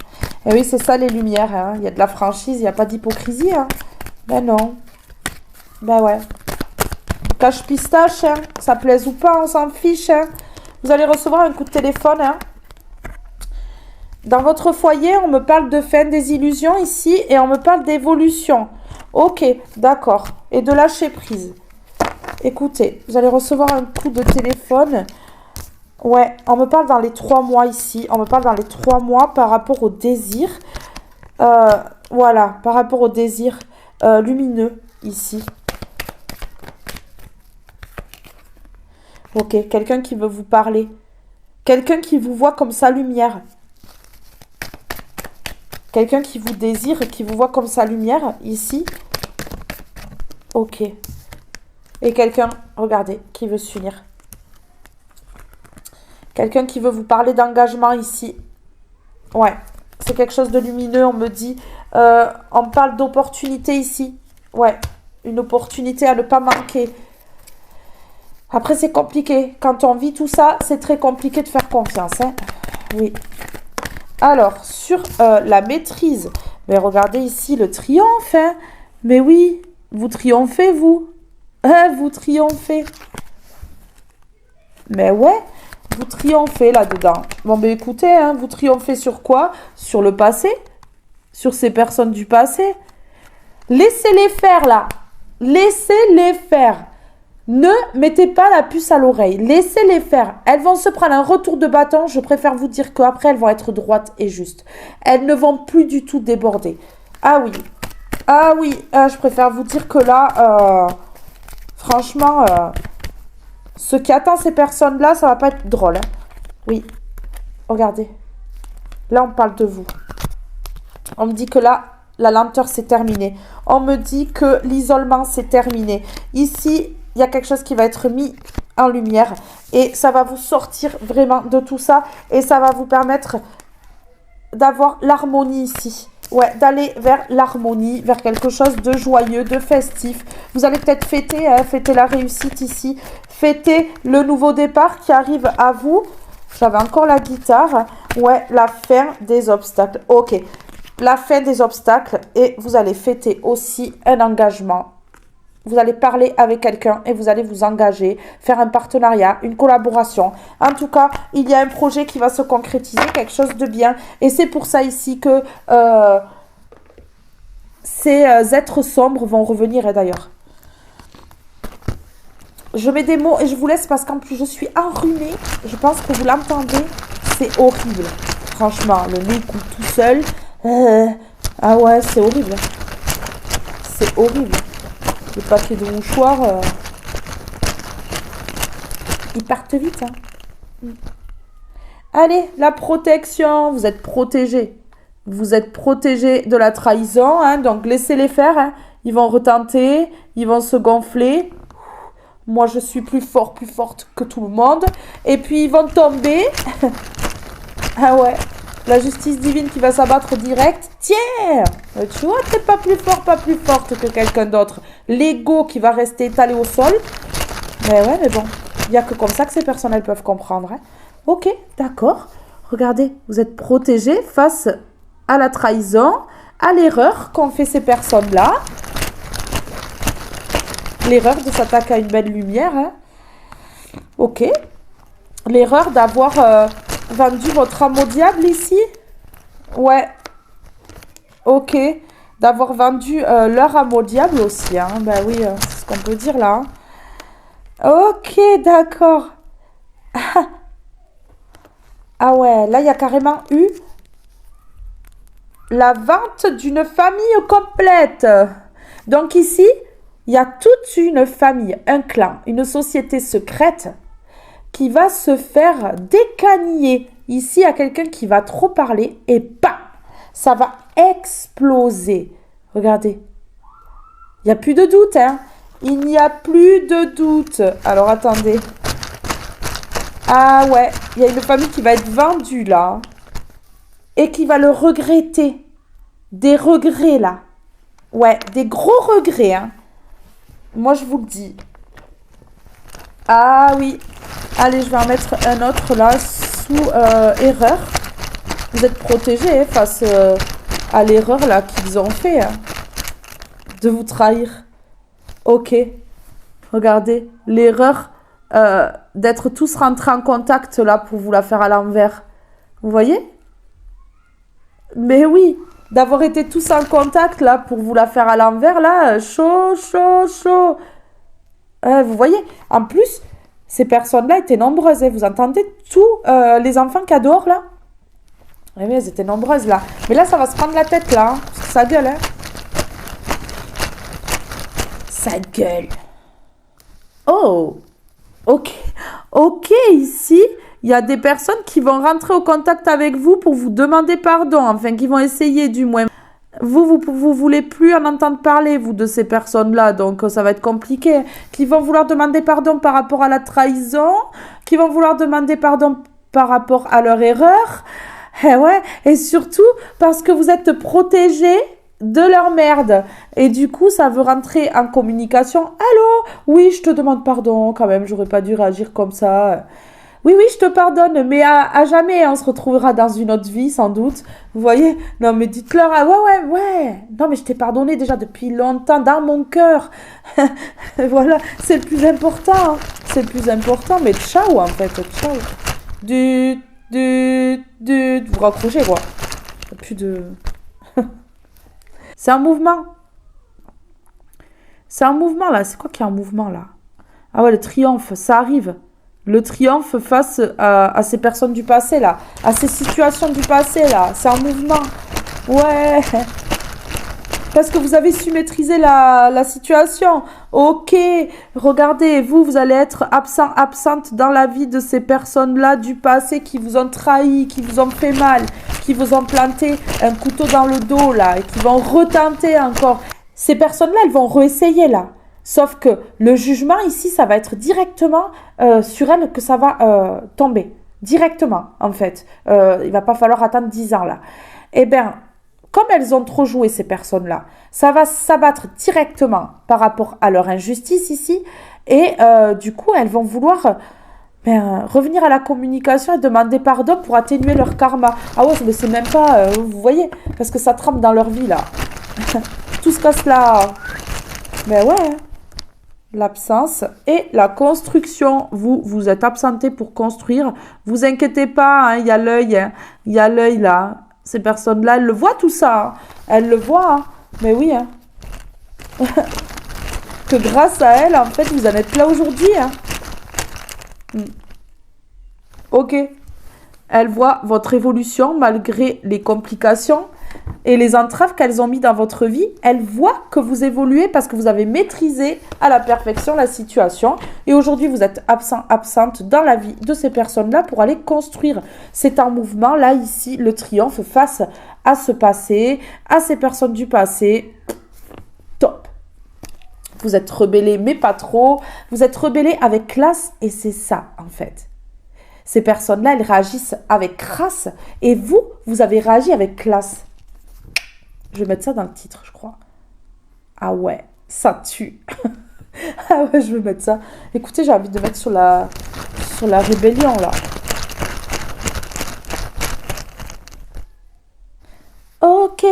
Et oui, c'est ça les lumières. Hein. Il y a de la franchise, il n'y a pas d'hypocrisie. Hein. Ben non. Ben ouais. Cache pistache, hein. Ça plaise ou pas, on s'en fiche. Hein. Vous allez recevoir un coup de téléphone. Hein. Dans votre foyer, on me parle de fin des illusions ici et on me parle d'évolution. Ok, d'accord. Et de lâcher prise. Écoutez, vous allez recevoir un coup de téléphone. Ouais, on me parle dans les 3 mois ici. On me parle dans les 3 mois par rapport au désir. Voilà, par rapport au désir lumineux ici. Ok, quelqu'un qui veut vous parler. Quelqu'un qui vous voit comme sa lumière. Quelqu'un qui vous désire et qui vous voit comme sa lumière ici. Ok. Et quelqu'un, regardez, qui veut s'unir. Quelqu'un qui veut vous parler d'engagement ici. Ouais, c'est quelque chose de lumineux, on me dit. On parle d'opportunité ici. Ouais, une opportunité à ne pas manquer. Après, c'est compliqué. Quand on vit tout ça, c'est très compliqué de faire confiance. Hein. Oui. Alors, sur la maîtrise, mais regardez ici le triomphe. Hein. Mais oui, vous triomphez, vous. Vous triomphez. Mais ouais, vous triomphez là-dedans. Bon, ben écoutez, hein, vous triomphez sur quoi? Sur le passé? Sur ces personnes du passé? Laissez-les faire, là. Laissez-les faire. Ne mettez pas la puce à l'oreille. Laissez-les faire. Elles vont se prendre un retour de bâton. Je préfère vous dire qu'après, elles vont être droites et justes. Elles ne vont plus du tout déborder. Ah oui. Ah oui. Je préfère vous dire que là, franchement, ce qui attend ces personnes-là, ça va pas être drôle. Hein. Oui. Regardez. Là, on parle de vous. On me dit que là, la lenteur, c'est terminé. On me dit que l'isolement, c'est terminé. Ici, il y a quelque chose qui va être mis en lumière. Et ça va vous sortir vraiment de tout ça. Et ça va vous permettre d'avoir l'harmonie ici. Ouais, d'aller vers l'harmonie, vers quelque chose de joyeux, de festif. Vous allez peut-être fêter, hein, fêter la réussite ici. Fêter le nouveau départ qui arrive à vous. J'avais encore la guitare. Ouais, la fin des obstacles. Ok. La fin des obstacles. Et vous allez fêter aussi un engagement. Vous allez parler avec quelqu'un et vous allez vous engager, faire un partenariat, une collaboration. En tout cas, il y a un projet qui va se concrétiser, quelque chose de bien. Et c'est pour ça ici que ces êtres sombres vont revenir, et d'ailleurs. Je mets des mots et je vous laisse parce qu'en plus je suis enrhumée. Je pense que vous l'entendez. C'est horrible. Franchement, le nez coule tout seul. Ah ouais, c'est horrible. C'est horrible. Les papiers de mouchoirs, ils partent vite. Hein. Allez, la protection. Vous êtes protégés. Vous êtes protégés de la trahison. Hein, donc, laissez-les faire. Hein. Ils vont retenter. Ils vont se gonfler. Moi, je suis plus fort, plus forte que tout le monde. Et puis, ils vont tomber. Ah ouais. La justice divine qui va s'abattre direct. Tiens, tu vois, t'es pas plus fort, pas plus forte que quelqu'un d'autre. L'ego qui va rester étalé au sol. Mais ouais, mais bon. Il n'y a que comme ça que ces personnes, elles peuvent comprendre. Hein. Ok, d'accord. Regardez, vous êtes protégés face à la trahison, à l'erreur qu'ont fait ces personnes-là. L'erreur de s'attaquer à une belle lumière. Hein. Ok. L'erreur d'avoir vendu votre âme au diable ici. Ouais. Ok. D'avoir vendu leur âme au diable aussi. Hein. Ben oui, c'est ce qu'on peut dire là. Hein. Ok, d'accord. Ah ouais, là, il y a carrément eu la vente d'une famille complète. Donc ici, il y a toute une famille, un clan, une société secrète qui va se faire décaniller. Ici, il y a quelqu'un qui va trop parler et bam, ça va exploser. Regardez. Il n'y a plus de doute, hein. Il n'y a plus de doute. Alors, attendez. Ah ouais, il y a une famille qui va être vendue, là. Et qui va le regretter. Des regrets, là. Ouais, des gros regrets, hein. Moi, je vous le dis. Ah oui. Allez, je vais en mettre un autre là, sous erreur. Vous êtes protégés hein, face à l'erreur là qu'ils ont fait. Hein, de vous trahir. Ok. Regardez, l'erreur d'être tous rentrés en contact là pour vous la faire à l'envers. Vous voyez? Mais oui, d'avoir été tous en contact là pour vous la faire à l'envers là, chaud, chaud, chaud. Vous voyez, en plus, ces personnes-là étaient nombreuses. Hein. Vous entendez tous les enfants qui adorent là? Oui, elles étaient nombreuses là. Mais là, ça va se prendre la tête là. Hein, parce que ça gueule. Hein. Ça gueule. Oh, ok. Ok, ici, il y a des personnes qui vont rentrer au contact avec vous pour vous demander pardon. Enfin, qui vont essayer du moins. vous voulez plus en entendre parler, vous, de ces personnes-là, donc ça va être compliqué. Qui vont vouloir demander pardon par rapport à la trahison, qui vont vouloir demander pardon par rapport à leur erreur, et ouais, et surtout parce que vous êtes protégé de leur merde. Et du coup, ça veut rentrer en communication. Allô? Oui, je te demande pardon, quand même, j'aurais pas dû réagir comme ça. Oui, oui, je te pardonne, mais à jamais, on se retrouvera dans une autre vie, sans doute. Vous voyez? Non, mais dites-leur, ah, ouais. Non, mais je t'ai pardonné déjà depuis longtemps, dans mon cœur. Voilà, c'est le plus important. Hein. C'est le plus important, mais ciao, en fait, ciao. Vous raccrochez, quoi. Plus de... C'est un mouvement. C'est un mouvement, là. C'est quoi qui est un mouvement, là? Ah ouais, le triomphe, ça arrive. Le triomphe face à ces personnes du passé, là. À ces situations du passé, là. C'est un mouvement. Ouais. Parce que vous avez su maîtriser la situation. Ok. Regardez, vous allez être absente dans la vie de ces personnes-là du passé qui vous ont trahi, qui vous ont fait mal, qui vous ont planté un couteau dans le dos, là, et qui vont retenter encore. Ces personnes-là, elles vont réessayer, là. Sauf que le jugement ici, ça va être directement sur elles que ça va tomber. Directement, en fait. Il va pas falloir attendre 10 ans, là. Eh bien, comme elles ont trop joué, ces personnes-là, ça va s'abattre directement par rapport à leur injustice ici. Et du coup, elles vont vouloir revenir à la communication et demander pardon pour atténuer leur karma. Ah ouais, mais c'est même pas... vous voyez, parce que ça trempe dans leur vie, là. Tout se casse là. Mais ouais, l'absence et la construction. Vous êtes absenté pour construire. Vous inquiétez pas, hein, il y a l'œil. Hein, il y a l'œil là. Ces personnes-là, elles le voient tout ça. Hein. Elles le voient. Hein. Mais oui. Hein. Que grâce à elles, en fait, vous en êtes là aujourd'hui. Hein. Ok. Elles voient votre évolution malgré les complications. Et les entraves qu'elles ont mis dans votre vie, elles voient que vous évoluez parce que vous avez maîtrisé à la perfection la situation. Et aujourd'hui, vous êtes absente dans la vie de ces personnes-là pour aller construire. C'est un mouvement, là, ici, le triomphe face à ce passé, à ces personnes du passé. Top. Vous êtes rebellés, mais pas trop. Vous êtes rebellés avec classe et c'est ça, en fait. Ces personnes-là, elles réagissent avec crasse et vous avez réagi avec classe. Je vais mettre ça dans le titre, je crois. Ah ouais, ça tue. Ah ouais, je vais mettre ça. Écoutez, j'ai envie de mettre sur la rébellion, là. Ok.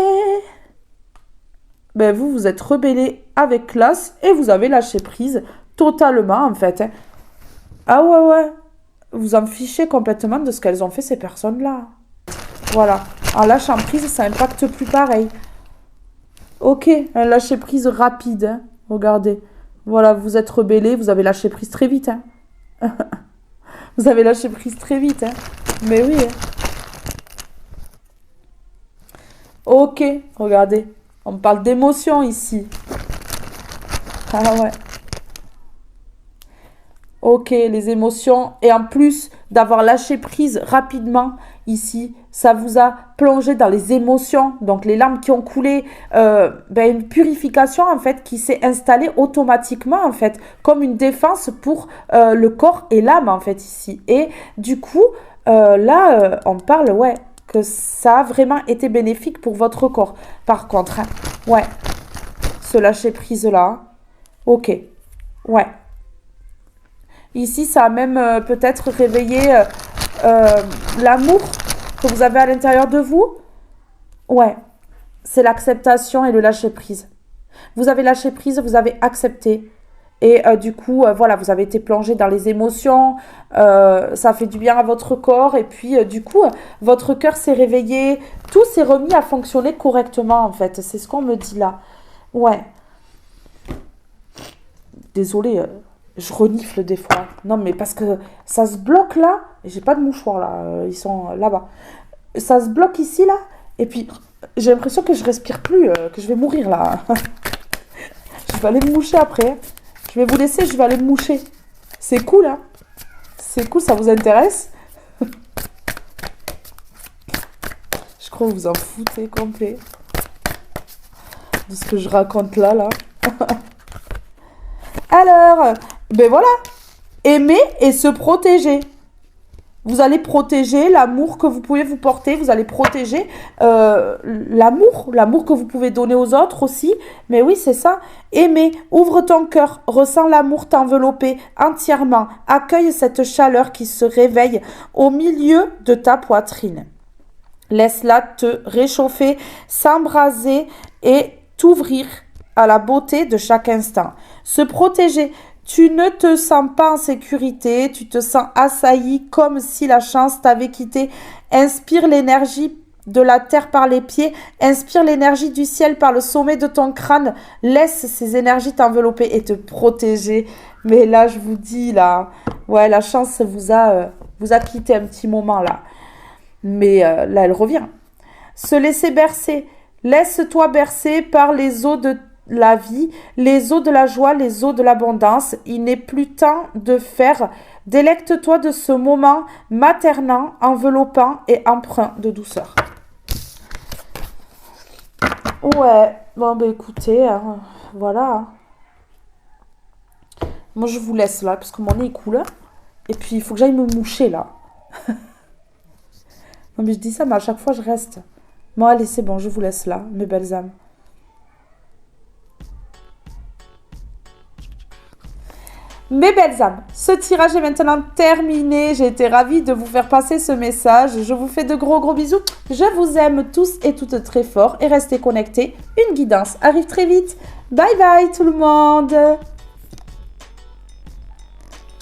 Ben, vous êtes rebellés avec classe et vous avez lâché prise totalement, en fait. Ah ouais. Vous en fichez complètement de ce qu'elles ont fait, ces personnes-là. Voilà. En lâchant prise, ça impacte plus pareil. Ok, un lâcher prise rapide. Hein. Regardez. Voilà, vous êtes rebellés, vous avez lâché prise très vite. Hein. Vous avez lâché prise très vite. Hein. Mais oui. Hein. Ok, regardez. On parle d'émotion ici. Ah ouais. Ok, les émotions. Et en plus d'avoir lâché prise rapidement ici, ça vous a plongé dans les émotions. Donc les larmes qui ont coulé, une purification en fait qui s'est installée automatiquement en fait, comme une défense pour le corps et l'âme en fait ici. Et du coup, on parle, ouais, que ça a vraiment été bénéfique pour votre corps. Par contre, hein, ouais, ce lâcher prise là, ok, ouais. Ici, ça a même peut-être réveillé l'amour que vous avez à l'intérieur de vous. Ouais, c'est l'acceptation et le lâcher-prise. Vous avez lâché prise, vous avez accepté. Et du coup, voilà, vous avez été plongé dans les émotions. Ça fait du bien à votre corps. Et puis, du coup, votre cœur s'est réveillé. Tout s'est remis à fonctionner correctement, en fait. C'est ce qu'on me dit là. Ouais. Désolée. Je renifle des fois. Non, mais parce que ça se bloque là. J'ai pas de mouchoir là. Ils sont là-bas. Ça se bloque ici là. Et puis, j'ai l'impression que je respire plus. Que je vais mourir là. Je vais aller me moucher après. Je vais vous laisser. Je vais aller me moucher. C'est cool, hein. C'est cool. Ça vous intéresse? Je crois que vous en foutez complet. ce que je raconte là. Alors, ben voilà. Aimer et se protéger. Vous allez protéger l'amour que vous pouvez vous porter. Vous allez protéger l'amour que vous pouvez donner aux autres aussi. Mais oui, c'est ça. Aimer, ouvre ton cœur, ressens l'amour t'envelopper entièrement. Accueille cette chaleur qui se réveille au milieu de ta poitrine. Laisse-la te réchauffer, s'embraser et t'ouvrir à la beauté de chaque instant. Se protéger. Tu ne te sens pas en sécurité, tu te sens assailli comme si la chance t'avait quitté. Inspire l'énergie de la terre par les pieds, inspire l'énergie du ciel par le sommet de ton crâne. Laisse ces énergies t'envelopper et te protéger. Mais là, je vous dis, là, ouais, la chance vous a quitté un petit moment, là. Mais là, elle revient. Se laisser bercer. Laisse-toi bercer par les eaux de la vie, les eaux de la joie, les eaux de l'abondance. Il n'est plus temps de faire. Délecte-toi de ce moment maternant, enveloppant et empreint de douceur. Ouais, bon bah écoutez, hein, voilà. Moi je vous laisse là parce que mon nez est cool. Et puis il faut que j'aille me moucher là. Non mais je dis ça mais à chaque fois je reste. Bon allez c'est bon, je vous laisse là, mes belles âmes. Mes belles âmes, ce tirage est maintenant terminé. J'ai été ravie de vous faire passer ce message. Je vous fais de gros bisous. Je vous aime tous et toutes très fort et restez connectés. Une guidance arrive très vite. Bye bye tout le monde.